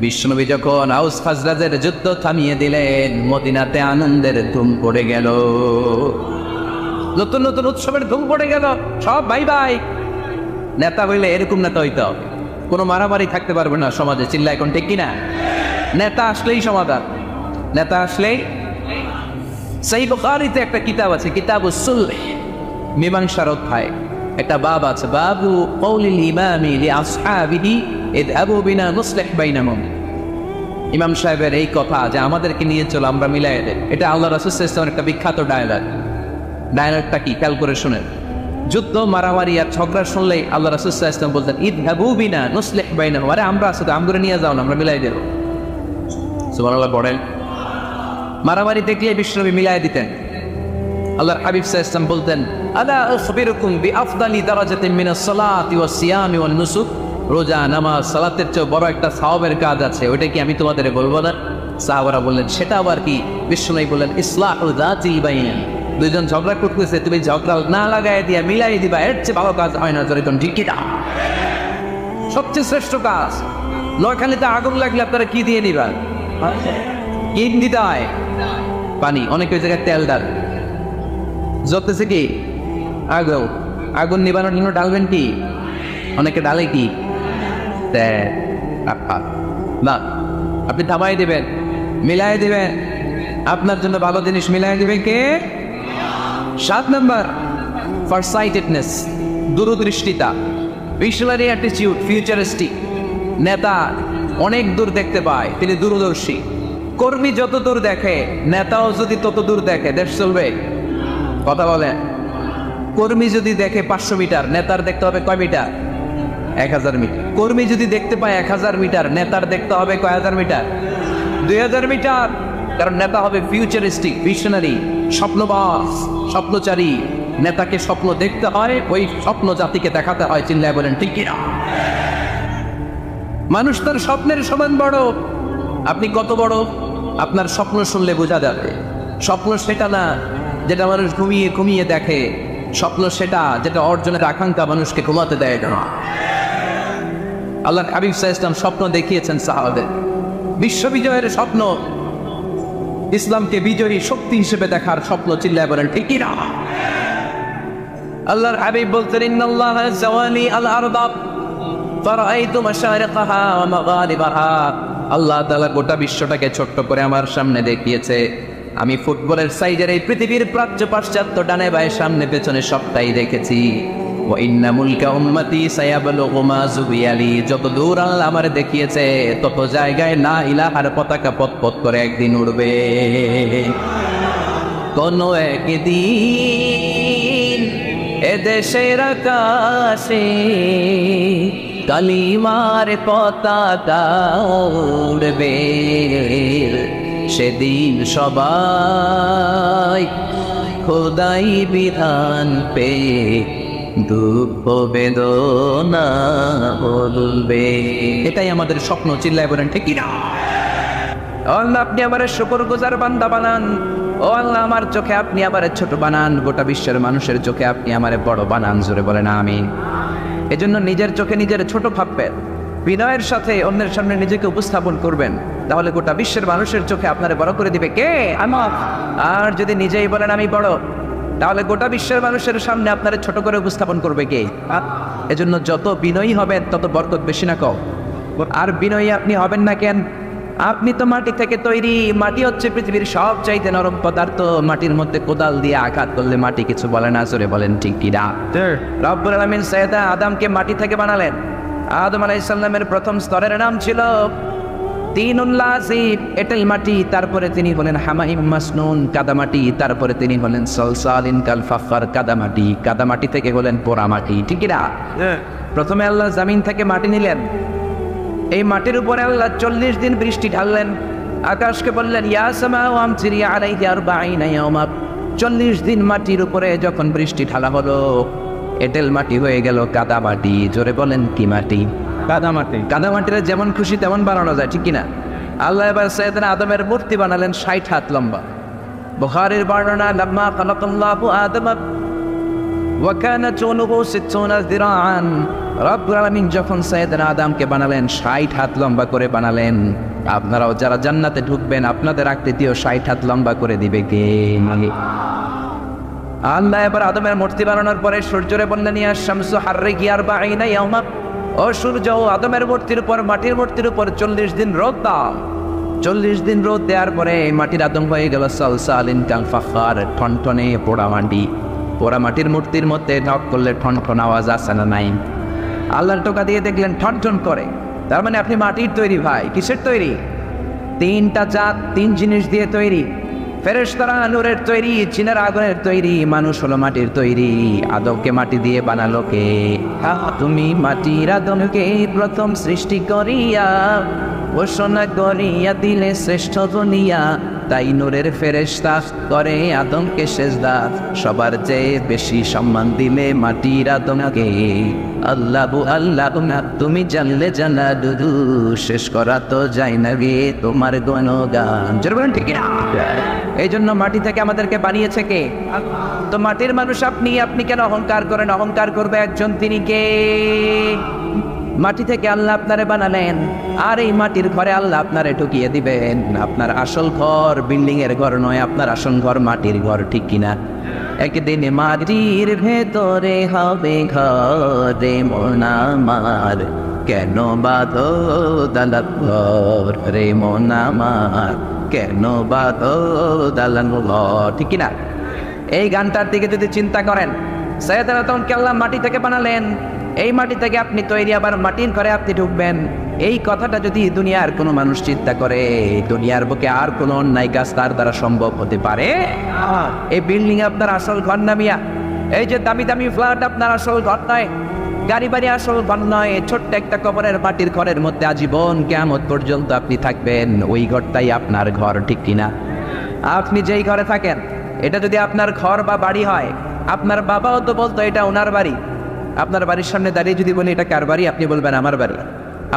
বিশ্বনবী যখন আউস খাজরাজের যুদ্ধ থামিয়ে দিলেন, মদিনাতে আনন্দের ধুম পড়ে গেল, নতুন নতুন উৎসবের ধুম পড়ে গেল। সব ভাই ভাই। নেতা হইলে এরকম নেতা হইতে হবে, কোনো মারামারি থাকতে পারবে না সমাজে। চিল্লা এখন ঠিক কিনা? নেতা আসলেই সমাধান, নেতা আসলেই। সহিহ বুখারীতে একটা কিতাব আছে, কিতাবুস সুলহ, মীমাংসার অধ্যায়। একটা বাব আছে, বাবু কওলিল ইমামি লিআসহাবিহি ইযহাবু বিনা নুসলিহ বাইনাহুম। ইমাম সাহেবের এই কথা যে আমাদেরকে নিয়ে চলো আমরা মিলাই দেয়, এটা আল্লাহ রাসূল সাল্লাল্লাহু আলাইহি ওয়াসাল্লামের একটা বিখ্যাত ডায়লগটা কি খেয়াল করে শুনেন। যুদ্ধ মারামারি আর ঝগড়া শুনলেই আল্লাহ রাসূল সাল্লাল্লাহু আলাইহি ওয়াসাল্লাম বলতেন ইযহাবু বিনা নুসলিহ বাইনাহুম, আরে আমরা আছি তো আমগরে নিয়ে যাও না, আমরা মিলাই দেব। সুবহানাল্লাহ পড়েন। মারামারি দেখলে বিশ্বনবী মিলাই দিতেন। আল্লাহর হাবিব সাল্লাল্লাহু আলাইহি ওয়াসাল্লাম বলতেন আলা আখবিরুকুম বিআফদালি দারাজাতিন মিনাস সালাতি ওয়াস সিয়ামি ওয়ান নুসুক, রোজা নামাজ সালাতের চেয়ে বড় একটা সওয়াবের কাজ আছে, ওইটা কি আমি তোমাদের বলবো না? সাহাবারা বললেন সেটা আবার কি? বিশ্বনবী বললেন ইসলাহু যাতিল বাইন, দুইজন ঝগড়া করতেছে তুমি ঝগড়া না লাগাই দিয়া মিলাই দিবা, এর চেয়ে ভালো কাজ হয় না। জরিতন ঠিক কি না? সবচেয়ে শ্রেষ্ঠ কাজ। নয়খালিতে আগুন লাগলে আপনারা কি দিয়ে নিবা? কি দিতে হয়? পানি। অনেকে ওই জায়গায় তেল ডাল জ্বলতেছে কি আগুন, আগুন নিবানোর জন্য ডালবেন কি? অনেকে ডালে কি না, আপনি থামাই দিবেন, মিলাই দিবেন, আপনার জন্য ভালো জিনিস মিলাই দিবেন কে? 7 নাম্বার ফারসাইটেডনেস, দূরদৃষ্টিতা, ভিশনারি অ্যাটিটিউড, ফিউচারিস্টিক। নেতা অনেক দূর দেখতে পায়, তিনি দূরদর্শী। কর্মী যত দূর দেখে, নেতাও যদি তত দূর দেখে, দেশ চলবে? কথা বলেন। কর্মী যদি দেখে 500 মিটার, নেতার দেখতে হবে কয় মিটার? 1000 মিটার। কর্মী যদি দেখতে পায় 1000 মিটার, নেতার দেখতে হবে কয় হাজার মিটার? 2000 মিটার। কারণ নেতা হবে ফিউচারিস্টিক, ভিশনারি, স্বপ্নবাজ, স্বপ্নচারী। নেতাকে স্বপ্ন দেখতে হয়, ওই স্বপ্ন জাতিকে দেখাতে হয়। চিল্লায় বলেন ঠিক কিনা? মানুষ তার স্বপ্নের সমান বড়। আপনি কত বড় আপনার স্বপ্ন শুনলে বোঝা যাবে। স্বপ্ন সেটা না যেটা মানুষ ঘুমিয়ে ঘুমিয়ে দেখে, স্বপ্ন সেটা যেটা অর্জনের আকাঙ্ক্ষা মানুষকে ঘুমাতে দেয় না। আল্লাহর হাবিব সাল্লাল্লাহু আলাইহি ওয়াসাল্লাম স্বপ্ন দেখিয়েছেন সাহাবাদের, বিশ্ববিজয়ের স্বপ্ন, ইসলামকে বিজয়ী শক্তি হিসেবে দেখার স্বপ্ন। চিল্লায় বলেন ঠিক কি না? আল্লাহর হাবিব বলতেন ইন্নাল্লাহা যাওয়ালি আল আরদা ফারাআইতু মাশারিকাহা ওয়া মাগারিবাহা। আল্লাহ তাআলা গোটা বিশ্বটাকে ছোট্ট করে আমার সামনে দেখিয়েছে। আমি ফুটবলের সাইজের এই পৃথিবীর প্রাচ্য পাশ্চাত্য ডানে বায়ে সামনে পেছনে সবটাই দেখেছি। ওয়া ইন্না মুলকা উম্মতি সায়াবলুগু মা যুবিয়ালি, যত দূর আল্লাহ আমারে দেখিয়েছে তত জায়গায় লা ইলাহার পতাকা পথ করে একদিন উড়বে। কোন একদিন এদেশের আকাশে কালিমার পতাকা উড়বে, সেদিন সবাই খোদাই বিধান পে দুঃখ বেদনা বলবে। এটাই আমাদের স্বপ্ন। চিল্লায় বলেন ঠিক কিনা? আল্লাহ আপনি আমার শুকরগুজার বান্দা বানান। ও আল্লাহ আমার চোখে আপনি আমার ছোট বানান, গোটা বিশ্বের মানুষের চোখে আপনি আমার বড় বানান। জোরে বলেন আমিন। এজন্য নিজের চোখে নিজের ছোট ভাববেন, বিনয়ের সাথে অন্যের সামনে নিজেকে উপস্থাপন করবেন, তাহলে গোটা বিশ্বের মানুষের চোখে আপনারে বড় করে দিবে কে? আমার। আর যদি নিজেই বলেন আমি বড়, তাহলে গোটা বিশ্বের মানুষের সামনে আপনারে ছোট করে উপস্থাপন করবে কে? এজন্য যত বিনয়ী হবেন তত বরকত বেশি না কম। আর বিনয়ী আপনি হবেন না কেন? আপনি তো মাটি থেকে তৈরি। মাটি হচ্ছে পৃথিবীর সবচাইতে নরম পদার্থ। মাটির মধ্যে কোদাল দিয়ে আঘাত করলে মাটি কিছু বলে না। জোরে বলেন ঠিক কি না? রব্বুল আলামিন সাইয়েদা আদমকে মাটি থেকে বানালেন। আদম আলাইহিস সালামের প্রথম স্তরের নাম ছিল তিনুল লাযিব, এঁটেল মাটি। তারপরে তিনি হলেন হামাইম মাসনুন, কাদামাটি। তারপরে তিনি হলেন সলসালিন কাল ফাখর, কাদামাটি। কাদামাটি থেকে হলেন পোড়ামাটি। ঠিক কি না? প্রথমে আল্লাহ জমিন থেকে মাটি নিলেন। এই মাটির উপরে আল্লাহ 40 দিন বৃষ্টি ঢাললেন। আকাশকে বললেন ইয়া সামাউ আমতিরি আলাইহি 40 ইয়াওমা। 40 দিন মাটির উপরে যখন বৃষ্টি ঢালা হলো, এঁটেল মাটি হয়ে গেল কাদামাটি। জোরে বলেন কি মাটি? কাদামাটি। কাদামাটির যেমন খুশি তেমন বানানো যায়, ঠিক কিনা? আল্লাহ এবার সাইয়েদনা আদমের মূর্তি বানালেন 60 হাত লম্বা। বুখারীর বর্ণনা লাম্মা খালাকাল্লাহু আদম ওয়া কানাত তুনুহু 60 যিরাআন। রব্বুল আলামিন যখন সাইয়েদনা আদমকে বানালেন 60 হাত লম্বা করে বানালেন। আপনারাও যারা জান্নাতে ঢুকবেন আপনাদের আকৃতিও 60 হাত লম্বা করে দিবে কে? আল্লাহ এবার আদমের মূর্তি বানানোর পরে সূর্যরে বললেন ইয়া শামসু হাররিকি 40 ইয়াওমা। ও সূর্য, আদমের মূর্তির উপর, মাটির মূর্তির উপর 40 দিন রোদ দাও। 40 দিন রোদ দেওয়ার পরে মাটির আদম হয়ে গেল সলসালিন কাল ফাখর, ঠনঠনে পোড়া মাটি। পোড়া মাটির মূর্তির মধ্যে নক করলে ঠনঠন আওয়াজ আসে না? নাই। আল্লাহর টোকা দিয়ে দেখলেন ঠনঠন করে। তার মানে আপনি মাটির তৈরি ভাই। কিসের তৈরি? তিনটা জাত, তিন জিনিস দিয়ে তৈরি। ফেরেশতারা নূরের তৈরি, জিনের আগুনের তৈরি, মানুষ হলো মাটির তৈরি। আদমকে মাটি দিয়ে বানালো কে? তুমি মাটির আদমকে প্রথম সৃষ্টি করিয়া ঘোষণা করিয়া দিলে শ্রেষ্ঠ দুনিয়া। তাই নূরের ফেরেশতা করে আদমকে সেজদা, সবার চেয়ে বেশি সম্মান দিলে মাটির আদমকে। আল্লাহু আল্লাহু না তুমি জানলে জানা দুদু, শেষ করা তো যায় না গে তোমার গুণগান। জোরে বলেন ঠিক না? এই জন্য মাটি থেকে আমাদেরকে বানিয়েছে কে? তো মাটির মানুষ আপনি, আপনি কেন অহংকার করেন? অহংকার করবে একজন, তিনি কে? মাটি থেকে আল্লাহ আপনারে বানালেন, আর এই মাটির ঘরে আল্লাহ আপনারে ঢুকিয়ে দিবেন। আপনার আসল ঘর বিল্ডিং এর ঘর নয়, আপনার আসল ঘর মাটির ঘর, ঠিক কিনা? একদিন মাটির ভেতরে হবে ঘরে মন আমার, কেন বাঁধো দালান ঘর রে মন আমার, কেন বাঁধো দালান ঘর, ঠিক কিনা? এই গানটার দিকে যদি চিন্তা করেন, সাইয়েদনা আদমকে আল্লাহ মাটি থেকে বানালেন, এই মাটি থেকে আপনি তৈরি, আবার মাটির ঘরে আপনি ঢুকবেন। এই কথাটা যদি দুনিয়ার কোনো মানুষ চিন্তা করে, দুনিয়ার বুকে আর কোনো অন্যায় কাজ তার দ্বারা সম্ভব হতে পারে? এই বিল্ডিং আপনার আসল ঘর না মিয়া? এই যে দামি দামি ফ্ল্যাট আপনার আসল ঘর নয়, গাড়ি বাড়ি আসল ঘর নয়। ছোট্ট একটা কবরের মাটির ঘরের মধ্যে আজীবন কিয়ামত পর্যন্ত আপনি থাকবেন, ওই ঘরটাই আপনার ঘর, ঠিক কিনা? আপনি যেই ঘরে থাকেন, এটা যদি আপনার ঘর বা বাড়ি হয়, আপনার বাবাও তো বলতো এটা ওনার বাড়ি। আপনার বাড়ির সামনে দাঁড়িয়ে যদি বলি এটা কার বাড়ি, আপনি বলবেন আমার বাড়ি।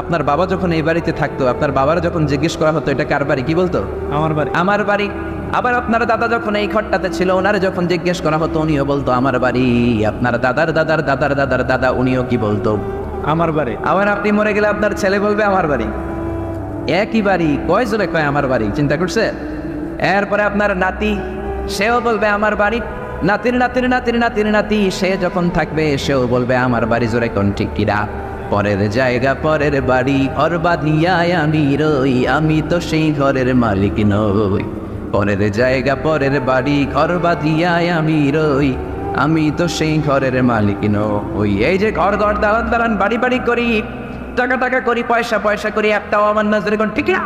আপনার বাবা যখন এই বাড়িতে থাকতো, আপনার বাবার যখন জিজ্ঞেস করা হতো এটা কার বাড়ি, কি বলতো? আমার বাড়ি, আমার বাড়ি। আবার আপনার দাদা যখন এই ঘরটাতে ছিল, ওনারে যখন জিজ্ঞেস করা হতো, উনিও বলতো আমার বাড়ি। আপনার দাদার দাদার দাদার দাদার দাদা, উনিও কি বলতো? আমার বাড়ি। আবার আপনি মরে গেলে আপনার ছেলে বলবে আমার বাড়ি। একই বাড়ি, কয় জোরে কয় আমার বাড়ি, চিন্তা করছে? এরপরে আপনার নাতি, সেও বলবে আমার বাড়ি। নাতির নাতির নাতির নাতির নাতি, সে যখন থাকবে সেও বলবে আমার বাড়ি, জোরে কোন ঠিক কিনা? পরের জায়গা পরের বাড়ি, ঘর বাঁধিয়ায় আমি রই, আমি তো সেই ঘরের মালিক নই। পরের জায়গা পরের বাড়ি, ঘর বাঁধিয়ায় আমি রই, আমি তো সেই ঘরের মালিক নই। এই যে ঘর ঘর দালান দালান বাড়ি বাড়ি করি, টাকা টাকা করি, পয়সা পয়সা করি, একটাও আমার না, জোরে কোন ঠিক না?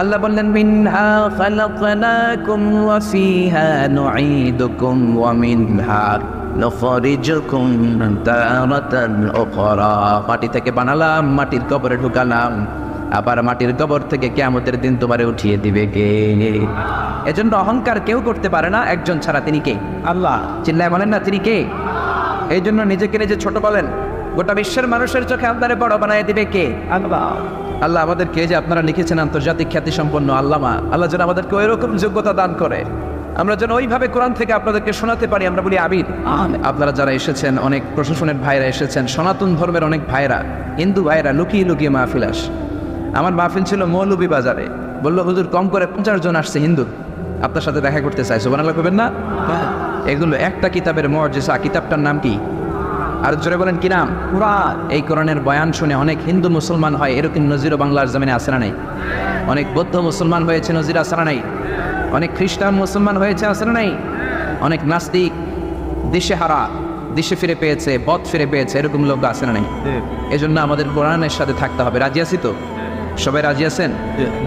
আল্লাহ বললেন মিনহা খালাকনাকুম ওয়া ফিহা নুঈদুকুম ওয়া মিনহা নুখরিজুকুম তারাতান উখরা। মাটি থেকে বানালাম, মাটির কবরে ঢুকালাম, আবার মাটির কবর থেকে কিয়ামতের দিন তোমারে উঠিয়ে দিবে কে? এজন্য অহংকার কেউ করতে পারে না একজন ছাড়া, তিনি কে? আল্লাহ। চিল্লায় বলেন না তিনি কে? এই জন্য নিজেকে নিজে ছোট বলেন, গোটা বিশ্বের মানুষের চোখে আপনারে বড় বানায় দিবে কে? আল্লাহ। আল্লাহ আমাদেরকে, যে আপনারা লিখেছেন আন্তর্জাতিক খ্যাতি সম্পন্ন আল্লামা, আল্লাহ যেন আমাদেরকে ওই রকম যোগ্যতা দান করে, আমরা যেন ওইভাবে কোরআন থেকে আপনাদেরকে শোনাতে পারি। আমরা বলি আমিন। আপনারা যারা এসেছেন, অনেক প্রশাসনের ভাইরা এসেছেন, সনাতন ধর্মের অনেক ভাইরা, হিন্দু ভাইরা লুকিয়ে লুকিয়ে মাহফিল আস। আমার মাহফিল ছিল মৌলভী বাজারে, বললো হুজুর কম করে 50 জন আসছে হিন্দু, আপনার সাথে দেখা করতে চাই, সুবহানাল্লাহ করবেন না? এগুলো একটা কিতাবের মুআজিজা, কিতাবটার নাম কি? আর জোরে বলেন কি নাম? কুরআন। এই কোরআনের বয়ান শুনে অনেক হিন্দু মুসলমান হয়, এরকম নজিরও বাংলার জমিনে আছে না নাই? অনেক বৌদ্ধ মুসলমান হয়েছে, নজির আছে না নাই? অনেক খ্রিস্টান মুসলমান হয়েছে, আছে না নাই? অনেক নাস্তিক দিশে হারা, দিশে ফিরে পেয়েছে, পথ ফিরে পেয়েছে, এরকম লোক আছে না নাই? এজন্য আমাদের কোরআনের সাথে থাকতে হবে। রাজি আছি তো? সবাই রাজি আছেন?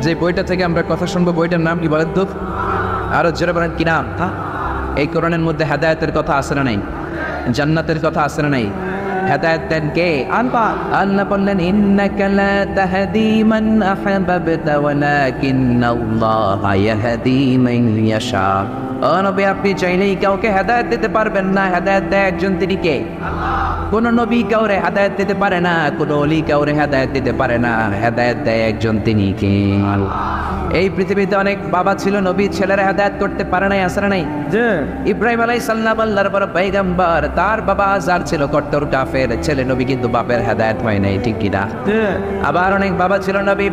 যে বইটা থেকে আমরা কথা শুনবো, বইটার নাম কি বলেন তো? আরো জোরে বলেন কি নাম? এই কোরআনের মধ্যে হেদায়েতের কথা আছে না নাই? জান্নাতের কথা আছে না নাই? হেদায়েত দেন কে? আল্লাহ বললেন ইন্নাকা লা তাহদি মান আহবাবতা ওয়ালাকিন্নাল্লাহা ইয়াহদি মান ইয়াশা। ও নবী, আপনি চাইলেই কাউকে হেদায়েত দিতে পারবেন না, হেদায়েত দেয় একজন, তিনি কে? কোন নবী কাউরে হেদায়েত দিতে পারে না, কোন ওলি কাউরে হেদায়েত দিতে পারে না, হেদায়েত দেয় একজন, তিনি কে? এই পৃথিবীতে অনেক বাবা ছিল, নবী ছেলেরা হেদায়েত করতে পারে নাই, আসে নাই? ইব্রাহিম আলাইহিস সালাম আল্লাহর বড় পয়গম্বর, তার বাবা আজার ছিল কট্টর কাফের, ছেলে নবী কিন্তু বাপের হেদায়েত হয় নাই, ঠিক কি না? আবার অনেক বাবা ছিল নবী,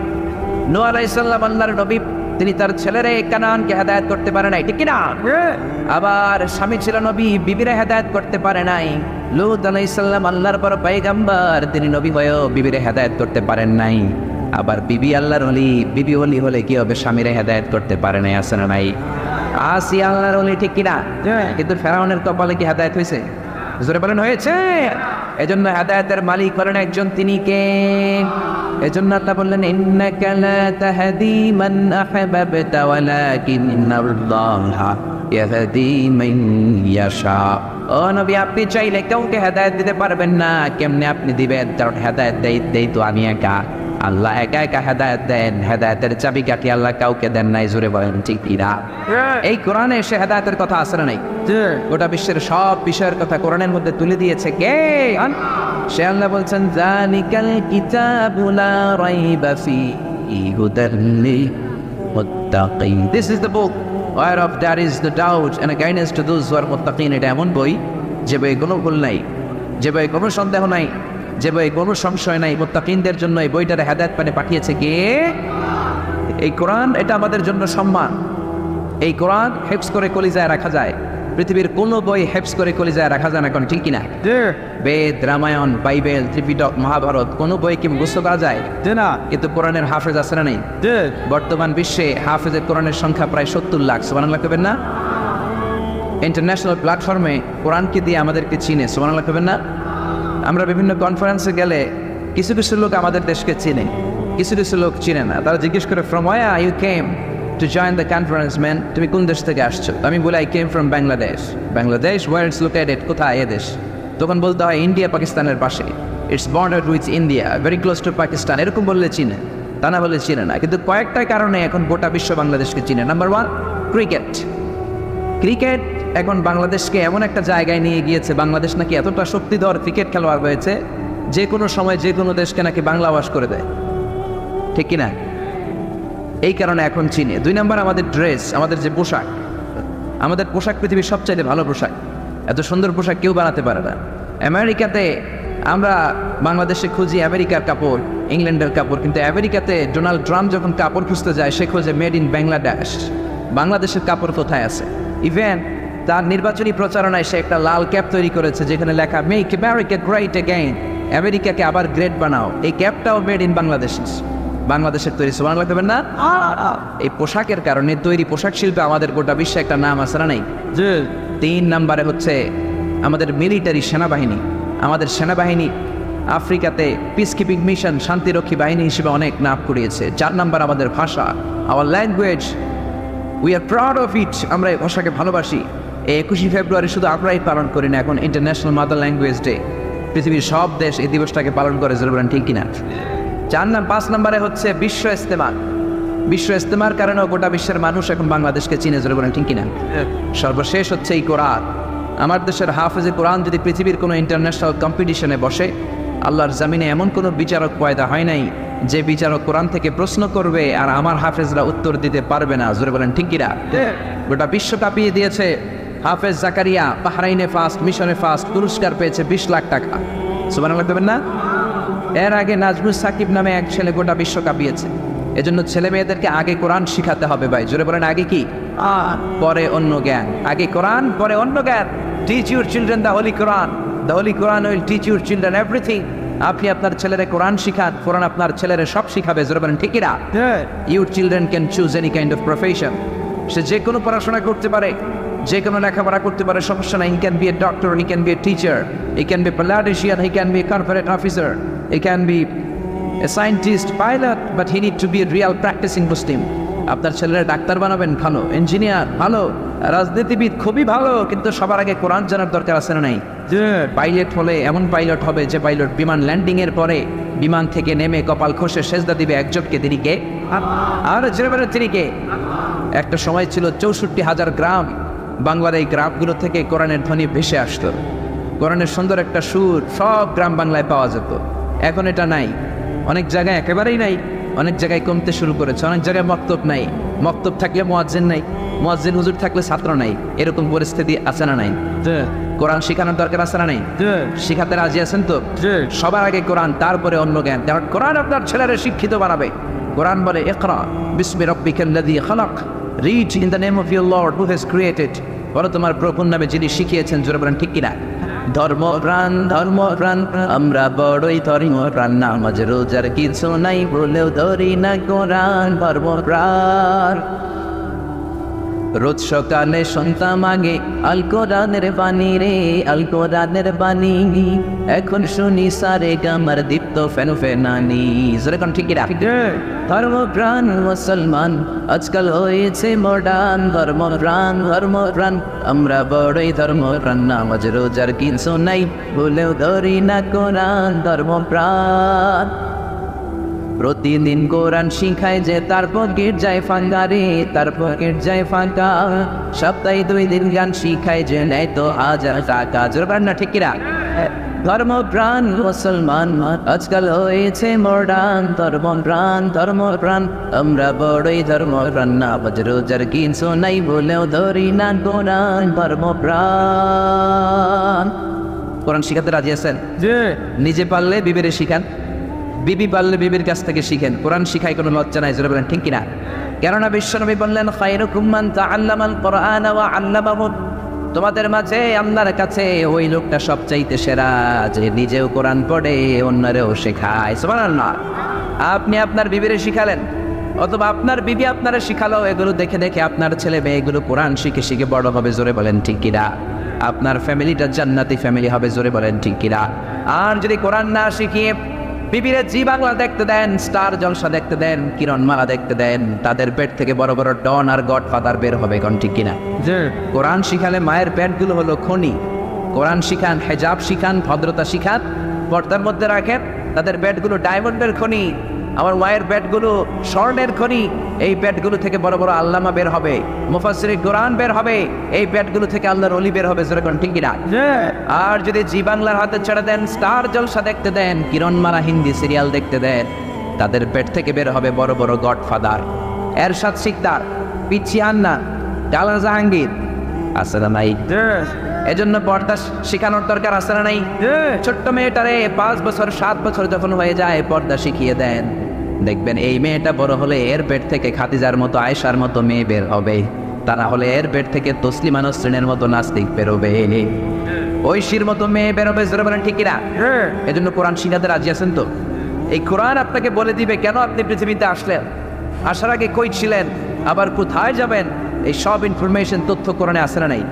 নূহ আলাইহিস সালাম আল্লাহর নবী, তিনি তার ছেলেরে কানানকে হেদায়েত করতে পারে নাই, ঠিক কি না? আবার স্বামী ছিল নবী, বিবিরে হেদায়েত করতে পারে নাই। লূত আলাইহিস সালাম আল্লাহর বড় পয়গম্বর, তিনি নবী হয়েও বিবিরে হেদায়েত করতে পারেন নাই। আবার বিবি আল্লাহর ওলি, বিবি ওলি হলে কি হবে, স্বামীরে হেদায়েত করতে পারে নাই, আছে না নাই? আসিয়া আল্লাহর ওলি, ঠিক কিনা? কিন্তু ফেরাউনের কপালে কি হেদায়েত হয়েছে? জোরে বলেন হয়েছে? এজন্য হেদায়েতের মালিক হলেন একজন, তিনি কে? এজন্য আল্লাহ বললেন ইন্নাকা লা তাহদি মান আহবাবতা ওয়ালাকিন্নাল্লাহা ইয়াহদি মান ইয়াশা। ও নবী, আপনি চাইলে কাউকে হেদায়েত দিতে পারবেন না। কেমনে আপনি দিবেন? কারণ হেদায়েত দেই তো আমি একা। আল্লাহ একা একা হেদায়েত দেন, হেদায়েতের চাবিকাঠি আল্লাহ কাউকে দেন নাই। জোরে বলেন ঠিক কিনা? এই কোরআনে এসে হেদায়েতের কথা আছে না নাই? গোটা বিশ্বের সব বিষয়ের কথা কোরআনের মধ্যে তুলে দিয়েছে কে? সে আল্লাহ বলছেন যালিকাল কিতাবু লা রাইবা ফীহি হুদাল লিল মুত্তাকিন। This is the book whereof there is the doubt and a guidance to those who are muttaqin। এটা এমন বই যে বই কোনো ভুল নাই, যে বই কোনো সন্দেহ নাই, যে বই কোনো সংশয় নাই। মুত্তাকিনদের জন্য এই বইটার হেদায়েত পানে পাঠিয়েছে কে? এই কোরআন। এটা আমাদের জন্য সম্মান। এই কোরআন হেফজ করে কলিজায় রাখা যায়। পৃথিবীর কোনো বই হেফজ করে কলিজায় রাখা যায় না, কোন ঠিক কিনা? বেদ, রামায়ণ, বাইবেল, ত্রিপিটক, মহাভারত কোনো বই কি মুখস্থ করা যায় না? কিন্তু কোরআনের হাফেজ আছে না নেই? বর্তমান বিশ্বে হাফেজের কোরআনের সংখ্যা প্রায় 70 লাখ। সুবহানাল্লাহ কবেন না? ইন্টারন্যাশনাল প্ল্যাটফর্মে কোরআনকে দিয়ে আমাদেরকে চিনে। সুবহানাল্লাহ কবেন না? আমরা বিভিন্ন কনফারেন্সে গেলে কিছু কিছু লোক আমাদের দেশকে চিনে, কিছু কিছু লোক চিনে না। তারা জিজ্ঞেস করে from where you came to join the conference, man, তুমি কোন দেশ থেকে আসছো? আমি বলি I came from Bangladesh. Bangladesh, where it's located? কোথায় এ দেশ? তখন বলতে হয় ইন্ডিয়া পাকিস্তানের পাশে, it's bordered with India, very close to Pakistan। এরকম বললে চিনে, তা না বললে চিনে না। কিন্তু কয়েকটা কারণে এখন গোটা বিশ্ব বাংলাদেশকে চিনে। Number 1, cricket. ক্রিকেট এখন বাংলাদেশকে এমন একটা জায়গায় নিয়ে গিয়েছে, বাংলাদেশ নাকি এতটা শক্তিধর ক্রিকেট খেলোয়াড় হয়েছে যে কোনো সময় যে কোনো দেশকে নাকি বাংলা ওয়াশ করে দেয়, ঠিক কিনা? এই কারণে এখন চিনে। 2 নম্বর, আমাদের ড্রেস, আমাদের যে পোশাক। আমাদের পোশাক পৃথিবীর সবচাইতে ভালো পোশাক। এত সুন্দর পোশাক কেউ বানাতে পারে না। আমেরিকাতে আমরা বাংলাদেশে খুঁজি আমেরিকার কাপড়, ইংল্যান্ডের কাপড়, কিন্তু আমেরিকাতে ডোনাল্ড ট্রাম্প যখন কাপড় খুঁজতে যায় সে খোঁজে মেড ইন বাংলাদেশ। বাংলাদেশের কাপড় কোথায় আছে? ইভেন তার নির্বাচনী প্রচারণায় সে একটা লাল ক্যাপ তৈরি করেছে যেখানে লেখা মেক আমেরিকা গ্রেট অ্যাগেইন, আমেরিকাকে আবার গ্রেট বানাও। এই ক্যাপটাও মেড ইন বাংলাদেশ, বাংলাদেশের তৈরি। সুবহানাল্লাহ লাগবে না? এই পোশাকের কারণে তৈরি পোশাক শিল্পে আমাদের গোটা বিশ্বে একটা নাম আছে না নাই? 3 নম্বরে হচ্ছে আমাদের মিলিটারি, সেনাবাহিনী। আমাদের সেনাবাহিনী আফ্রিকাতে পিস কিপিং মিশন, শান্তিরক্ষী বাহিনী হিসেবে অনেক নাম কুড়িয়েছে। 4 নম্বর আমাদের ভাষা, our language, we are proud of it. আমরা এই ভাষাকে ভালোবাসি। এই 21শে ফেব্রুয়ারি শুধু আমরাই পালন করি না, এখন ইন্টারন্যাশনাল মাদার ল্যাঙ্গুয়েজ ডে। পৃথিবীর সব দেশ এই দিবসটাকে পালন করে, বলেন ঠিক কিনা? 5 নম্বরে হচ্ছে বিশ্ব ইজতেমা। বিশ্ব ইজতেমার কারণেও গোটা বিশ্বের মানুষ এখন বাংলাদেশকে চিনে, জোরে বলেন ঠিক কিনা? সর্বশেষ হচ্ছে এই কোরআন। আমার দেশের হাফেজে কোরআন যদি পৃথিবীর কোনো ইন্টারন্যাশনাল কম্পিটিশনে বসে, আল্লাহর জামিনে এমন কোনো বিচারক পয়দা হয় নাই যে বিচারক কোরআন থেকে প্রশ্ন করবে আর আমার হাফেজরা উত্তর দিতে পারবে না, জোরে বলেন ঠিক কিনা? গোটা বিশ্ব কাঁপিয়ে দিয়েছে। হাফেজ জাকারিয়া বাহরাইনে ফার্স্ট, মিশনে ফার্স্ট, পুরস্কার পেয়েছে 20 লাখ টাকা। সুবহানাল্লাহ দেবেন না? এর আগে নাজমুস সাকিব নামে এক ছেলে গোটা বিশ্ব কাঁপিয়েছে। এজন্য ছেলে মেয়েদেরকে আগে কোরআন শিখাতে হবে ভাই, জোরে বলেন আগে কি? পরে অন্য জ্ঞান। আগে কোরআন, পরে অন্য জ্ঞান। Teach your children the Holi Quran, the Holi Quran will teach your children everything. আপনি আপনার ছেলেরে কোরআন শিখান, কোরআন আপনার ছেলেরে সব শিখাবে, জোরে বলেন ঠিক কিনা? Your children can choose any kind of profession. সে যে কোনো পড়াশোনা করতে পারে, যে কোনো লেখাপড়া করতে পারে, সমস্যা নাই। He can be a doctor, he can be a teacher, he can be politician, he can be a corporate officer, he can be a scientist, pilot, but he need to be a real practicing Muslim. আপনার ছেলেরা doctor বানাবেন, ভালো। Engineer, ভালো। রাজনীতিবিদ, খুবই ভালো। কিন্তু সবার আগে কোরআন জানার দরকার আছে না নাই? পাইলট হলে এমন পাইলট হবে যে পাইলট বিমান ল্যান্ডিং এর পরে বিমান থেকে নেমে কপাল খসে সেজদা দিবে একজনকে, তিনি কে? আর তিনি কে? একটা সময় ছিল 64,000 গ্রাম, বাংলার এই গ্রামগুলো থেকে কোরআনের ধ্বনি ভেসে আসতো। কোরআনের সুন্দর একটা সুর সব গ্রাম বাংলায় পাওয়া যেত। এখন এটা নাই, অনেক জায়গায় একেবারেই নাই, অনেক জায়গায় কমতে শুরু করেছে। অনেক জায়গায় মক্তব নাই, মক্তব থাকলে মুয়াজ্জিন নাই, মুয়াজ্জিন হুজুর থাকলে ছাত্র নাই। এরকম পরিস্থিতি আছে না নাই? কোরআন শিখানোর দরকার আছে না নাই? শিখাতে রাজি আছেন তো? সবার আগে কোরআন, তারপরে অন্য জ্ঞান। কারণ কোরআন আপনার ছেলেরা শিক্ষিত বানাবে। কোরআন বলে ইকরা বিসমি রাব্বিকাল্লাযী খালাক, read in the name of your lord who has created. বলো তোমার প্রভুর নামে যিনি শিখিয়েছেন, জোরে বলেন ঠিক কিনা? ধর্মপ্রাণ, ধর্মপ্রাণ, আমরা বড়ই ধর্মপ্রাণ, নামাজ রোজার কিছু নাই বলেও ধরি না কোরআন। ধর্মপ্রাণ, রোজ সকালে শুনতাম আগে আল কোরআনের বাণী রে, আল কোরআনের বাণী, এখন শুনি সারে গামার দীপ্ত ফেনু ফেনানি। যেরকম ঠিক কিনা? ধর্মপ্রাণ মুসলমান আজকাল হয়েছে মডার্ন, ধর্মপ্রাণ ধর্মপ্রাণ আমরা বড়ই ধর্মপ্রাণ, নামাজ রোজার কিছু নাই ভুলেও ধরি না কোরআন। ধর্মপ্রাণ প্রতিদিন কোরআন শিখায় যে তার পকেট যায় ফাঁকা রে, তার পকেট যায় ফাঁকা। সপ্তাহে 2 দিন গান শিখায় যে নেয় তো 1000 টাকা। জোরবার না ঠিক কিনা? ধর্মপ্রাণ মুসলমান আজকাল হয়েছে মডার্ন, ধর্মপ্রাণ ধর্মপ্রাণ আমরা বড়ই ধর্মপ্রাণ, নামাজ রোজার কিছু নাই বলেও ধরি না কোরআন। ধর্মপ্রাণ কোরআন শিখাতে রাজি আছেন? নিজে পারলে বিবিরে শিখান, বিবি পারলে বিবির কাছ থেকে শিখেন। কোরআন শিখায় কোনো লজ্জা নাই, জোরে বলেন ঠিক কিনা? কেননা বিশ্বনবী বললেন খায়রুকুম মান তাআল্লামাল কোরআন ওয়া আল্লামাহু, তোমাদের মাঝে আল্লাহর কাছে ওই লোকটা সবচাইতে সেরা যে নিজেও কোরআন পড়ে অন্যরেও শেখায়। সুবহানাল্লাহ। আপনি আপনার বিবিরে শিখালেন অথবা আপনার বিবি আপনারা শিখালো, এগুলো দেখে দেখে আপনার ছেলে মেয়ে এগুলো কোরআন শিখে শিখে বড় হবে। জোরে বলেন ঠিক কিনা? আপনার ফ্যামিলিটা জান্নাতি ফ্যামিলি হবে। জোরে বলেন ঠিক কিনা? আর যদি কোরআন না শিখিয়ে বিবিরে জি বাংলা দেখতে দেন, স্টার জলসা দেখতে দেন, কিরণমালা দেখতে দেন, তাদের পেট থেকে বড় বড় ডন আর গডফাদার বের হবে। কোন ঠিক কিনা? কোরআন শিখালে মায়ের পেটগুলো হলো খনি। কোরআন শিখান, হেজাব শিখান, ভদ্রতা শিখান, পর্দার মধ্যে রাখেন, তাদের পেটগুলো ডায়মন্ডের খনি। আমার মায়ের পেটগুলো স্বর্ণের খনি। এই পেটগুলো থেকে বড় বড় আল্লামা বের হবে, মুফাসসিরে কোরআন বের হবে, এই পেটগুলো থেকে আল্লাহর ওলি বের হবে। যেরকম ঠিক কিনা? আর যদি জি বাংলার হাতে ছেড়ে দেন, স্টার জলসা দেখতে দেন, কিরণমালা হিন্দি সিরিয়াল দেখতে দেন, তাদের পেট থেকে বের হবে বড় বড় গডফাদার, এরশাদ শিকদার, পিচ্ছি আন্না, ডালা জাহাঙ্গীর। আছে না নাই? এজন্য পর্দা শিখানোর দরকার আছে না নাই? ছোট্ট মেয়েটারে 5 বছর 7 বছর যখন হয়ে যায় পর্দা শিখিয়ে দেন, দেখবেন এই মেয়েটা বড় হলে এর পেট থেকে খাদিজার মতো, আয়েশার মতো মেয়ে বের হবে। তা না হলে এর পেট থেকে তসলিমা নসরিনের মতো নাস্তিক বেরোবে, ঐশীর মতো মেয়ে বেরোবে। জোরে বলেন ঠিক কিনা? এজন্য কোরআন শিখাতে রাজি আছেন তো? এই কোরআন আপনাকে বলে দিবে কেন আপনি পৃথিবীতে আসলেন, আসার আগে কই ছিলেন, আবার কোথায় যাবেন। এই সব ইনফরমেশন তথ্য কোরআনে আছে না নাই?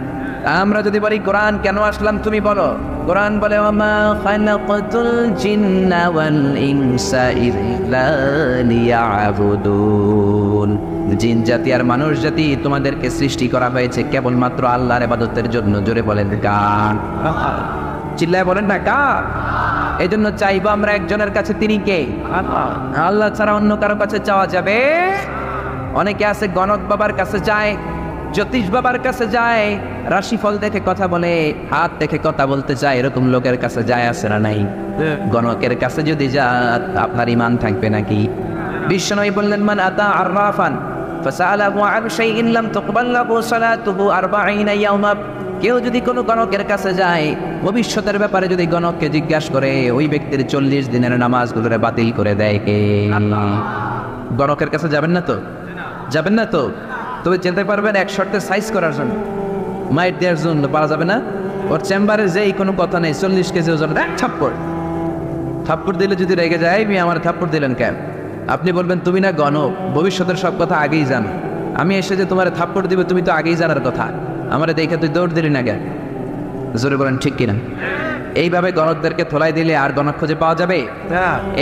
আমরা যদি বলি কোরআন কেন আসলাম, তুমি বলো। কোরআন বলে ওয়ামা খালাকাতুল জিন্না ওয়াল ইনসা ইল্লা লিয়াবুদুন, জিন জাতি আর মানুষ জাতি তোমাদেরকে সৃষ্টি করা হয়েছে কেবলমাত্র আল্লাহর ইবাদতের জন্য। জোরে বলেন কার? চিল্লায় বলেন না কার? এই জন্য চাইবো আমরা একজনের কাছে, তিনি কে? আল্লাহ ছাড়া অন্য কারো কাছে চাওয়া যাবে? অনেকে আছে গণক বাবার কাছে যায়, জ্যোতিষ বাবার কাছে যায়, রাশিফল দেখে কথা বলে, হাত দেখে কথা বলতে চায়, এরকম লোকের কাছে যায় আছে না নাই? গণকের কাছে যদি যান আপনার ঈমান থাকবে নাকি? বিশ্বনবী বললেন মান আতা আররাফান ফাসালাহু আন শাইইন লাম তুকবাল লাহু সালাতুহু 40 ইয়াওমা, কেউ যদি কোনো গণকের কাছে যায়, ভবিষ্যতের ব্যাপারে যদি গণককে জিজ্ঞাসা করে, ওই ব্যক্তির 40 দিনের নামাজগুলোরে বাতিল করে দেয় কে? গণকের কাছে যাবেন না তো? যাবেন না তো? তবে চিনতে পারবেন এক শর্তে সাইজ করার জন্য, মাইট দেওয়ার জন্য পারা যাবে না। ওর চেম্বারে যেই কোনো কথা নেই, 40 কেজি ওজন, থাপ্পড় দিলে যদি রেগে যায়, আমার থাপ্পড় দিলেন কেন? আপনি বলবেন তুমি না গণক, ভবিষ্যতের সব কথা আগেই জানো, আমি এসে যে তোমার থাপ্পড় দিবে তুমি তো আগেই জানার কথা, আমার দেখে তুই দৌড় দিলি না কেন? জোরে বলেন ঠিক কিনা? এইভাবে গণকদেরকে ধোলাই দিলে আর গণক খুঁজে পাওয়া যাবে?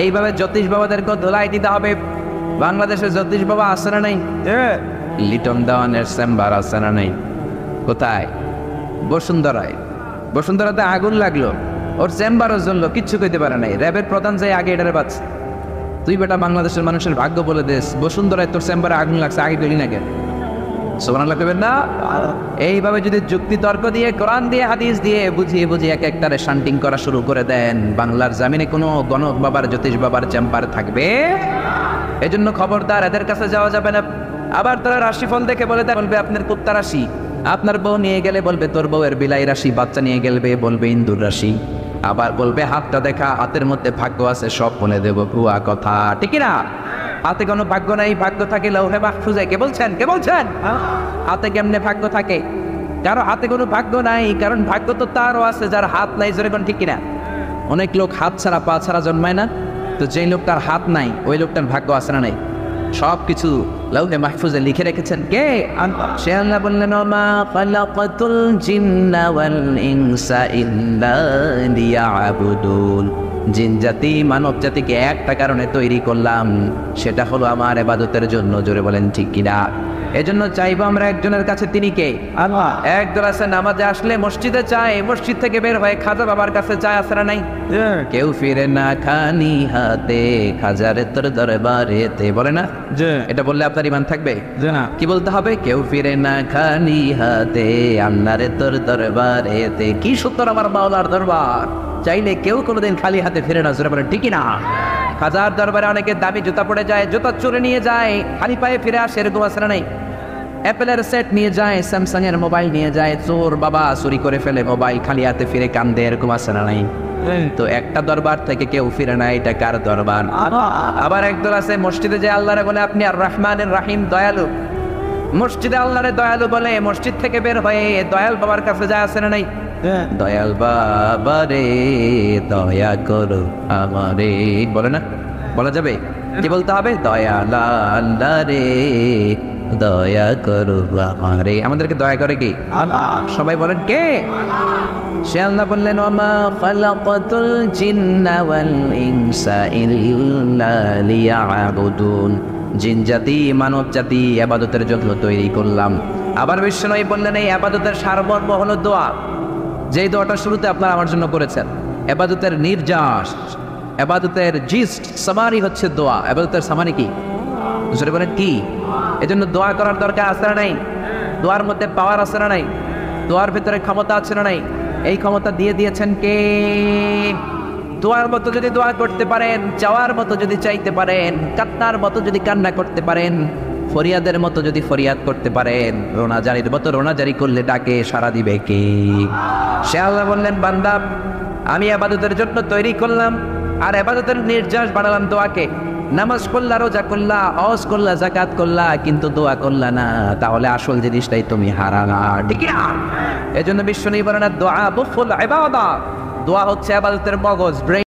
এইভাবে জ্যোতিষ বাবাদেরকে ধোলাই দিতে হবে। বাংলাদেশের জ্যোতিষ বাবা আছে না নাই? লিটন দেওয়ানের চেম্বার আছে না নাই? কোথায়? বসুন্ধরায়। বসুন্ধরাতে আগুন লাগলো, ওর চেম্বারও জ্বললো, কিচ্ছু কইতে পারে নাই। র্যাবের প্রধান যাই আগে এটারে বাঁচছে। তুই বেটা বাংলাদেশের মানুষের ভাগ্য বলে দেশ, বসুন্ধরায় তোর চেম্বারে আগুন লাগছে, আগে গেলি না কেন? সুবহানাল্লাহ কইবেন না? এইভাবে যদি যুক্তি তর্ক দিয়ে, কোরআন দিয়ে, হাদিস দিয়ে বুঝিয়ে বুঝিয়ে এক একটারে শান্টিং করা শুরু করে দেন, বাংলার জামিনে কোনো গণক বাবার, জ্যোতিষ বাবার চেম্বার থাকবে? এজন্য খবরদার, এদের কাছে যাওয়া যাবে না। আবার তারা রাশিফল দেখে বলবে আপনার কুত্তা রাশি, আপনার বউ নিয়ে গেলে বলবে তোর বউয়ের বিলাই রাশি, বাচ্চা নিয়ে গেলবে বলবে ইন্দুর রাশি, আবার বলবে হাতটা দেখা, হাতের মধ্যে ভাগ্য আছে, সব বলে দেবো, ভুয়া কথা। ঠিক না? হাতে কোনো ভাগ্য নাই, ভাগ্য থাকে লৌহে মাহফুজে। কে বলছেন? কে বলছেন? হাতে কেমনে ভাগ্য থাকে? কারো হাতে কোনো ভাগ্য নাই, কারণ ভাগ্য তো তারও আছে যার হাত নাই। জোরে কোন ঠিক কিনা? অনেক লোক হাত ছাড়া পা ছাড়া জন্মায় না, তো যেই লোকটার হাত নাই ওই লোকটার ভাগ্য আছে না নাই? সবকিছু লাউহে মাহফুজে লিখে রেখেছেন কে? সে আল্লাহ বললেন ওমা খালাকাতুল জিন্না ওয়াল ইনসা ইল্লা লিয়াবুদুন, জিন জাতি মানব জাতিকে একটা কারণে তৈরি করলাম, সেটা হলো আমার ইবাদতের জন্য। জোরে বলেন ঠিক কিনা? এজন্য চাইবো আমরা একজনের কাছে, তিনি কে? আল্লাহ। একদল আছে নামাজে আসলে মসজিদে চায়, মসজিদ থেকে বের হয়ে খাজা বাবার কাছে চায়, আসে না নাই? কেউ ফিরে না খানি হাতে, খাজারে তোর দরবারেতে, বলে না? এটা বললে আপনার ইমান থাকবে? কি বলতে হবে? কেউ ফিরে না খানি হাতে, আল্লাহরে তোর দরবারেতে। কি সুন্দর আমার মাওলার দরবার, চাইলে কেউ কোনোদিন খালি হাতে ফিরে না। জোরে বলেন ঠিক কিনা? খাজার দরবারে অনেকে দামি জুতা পড়ে যায়, জুতা চুরে নিয়ে যায়, খালি পায়ে ফিরে আসে, এরকম আছে না নাই? অ্যাপেলের সেট নিয়ে যায়, স্যামসাং এর মোবাইল নিয়ে যায়, চোর বাবা চুরি করে ফেলে মোবাইল, খালি হাতে ফিরে কান্দে, এরকম আছে না নাই? তো একটা দরবার থেকে কেউ ফিরে না, এটা কার দরবার? আবার একদল আছে মসজিদে যে আল্লাহরে বলে আপনি আর রহমানের রাহিম, দয়ালু। মসজিদে আল্লাহরে দয়ালু বলে, মসজিদ থেকে বের হয়ে দয়াল বাবার কাছে যায়, আছে না নাই? দয়াল বাবা রে দয়া করো আমারে, বলে না? বলা যাবে? কি বলতে হবে? দয়াল আল্লাহ রে দয়া করো আমারে। আমাদেরকে দয়া করে কি? সবাই বলেন কে? সে আল্লাহ বললেন ওমা খালাকাতুল জিন্না ওয়াল ইনসা ইল্লা লিয়াবুদুন, জিন জাতি মানব জাতি ইবাদতের জন্য তৈরি করলাম। আবার বিশ্বনবী বললেন এই ইবাদতের সারমর্ম হলো দোয়া, যেই দোয়াটা শুরুতে আপনারা আমার জন্য করেছেন। ইবাদতের নির্যাস, ইবাদতের জিস্ট সামারি হচ্ছে দোয়া। ইবাদতের সামারি কি? বুঝতে বলেন কি? এজন্য দোয়া করার দরকার আছে না নাই? দোয়ার মধ্যে পাওয়ার আছে না নাই? দোয়ার ভিতরে ক্ষমতা আছে না নাই? এই ক্ষমতা দিয়ে দিয়েছেন কে? দোয়ার মতো যদি দোয়া করতে পারেন, চাওয়ার মতো যদি চাইতে পারেন, কান্নার মতো যদি কান্না করতে পারেন, ফরিয়াদের মতো যদি ফরিয়াদ করতে পারেন, রোনাজারির মতো রোনাজারি করলে ডাকে সাড়া দিবে কে? সে আল্লাহ বললেন বান্দা আমি ইবাদতের জন্য তৈরি করলাম, আর ইবাদতের নির্যাস বানালাম দোয়াকে। নামাজ করলা, রোজা করলা, হজ করলা, যাকাত করলা, কিন্তু দোয়া করলা না, তাহলে আসল জিনিসটাই তুমি হারালা, ঠিক না? এজন্য বিশ্বনবী বলেন দোয়া বুফুল ইবাদা, দোয়া হচ্ছে ইবাদতের মগজ, ব্রেইন।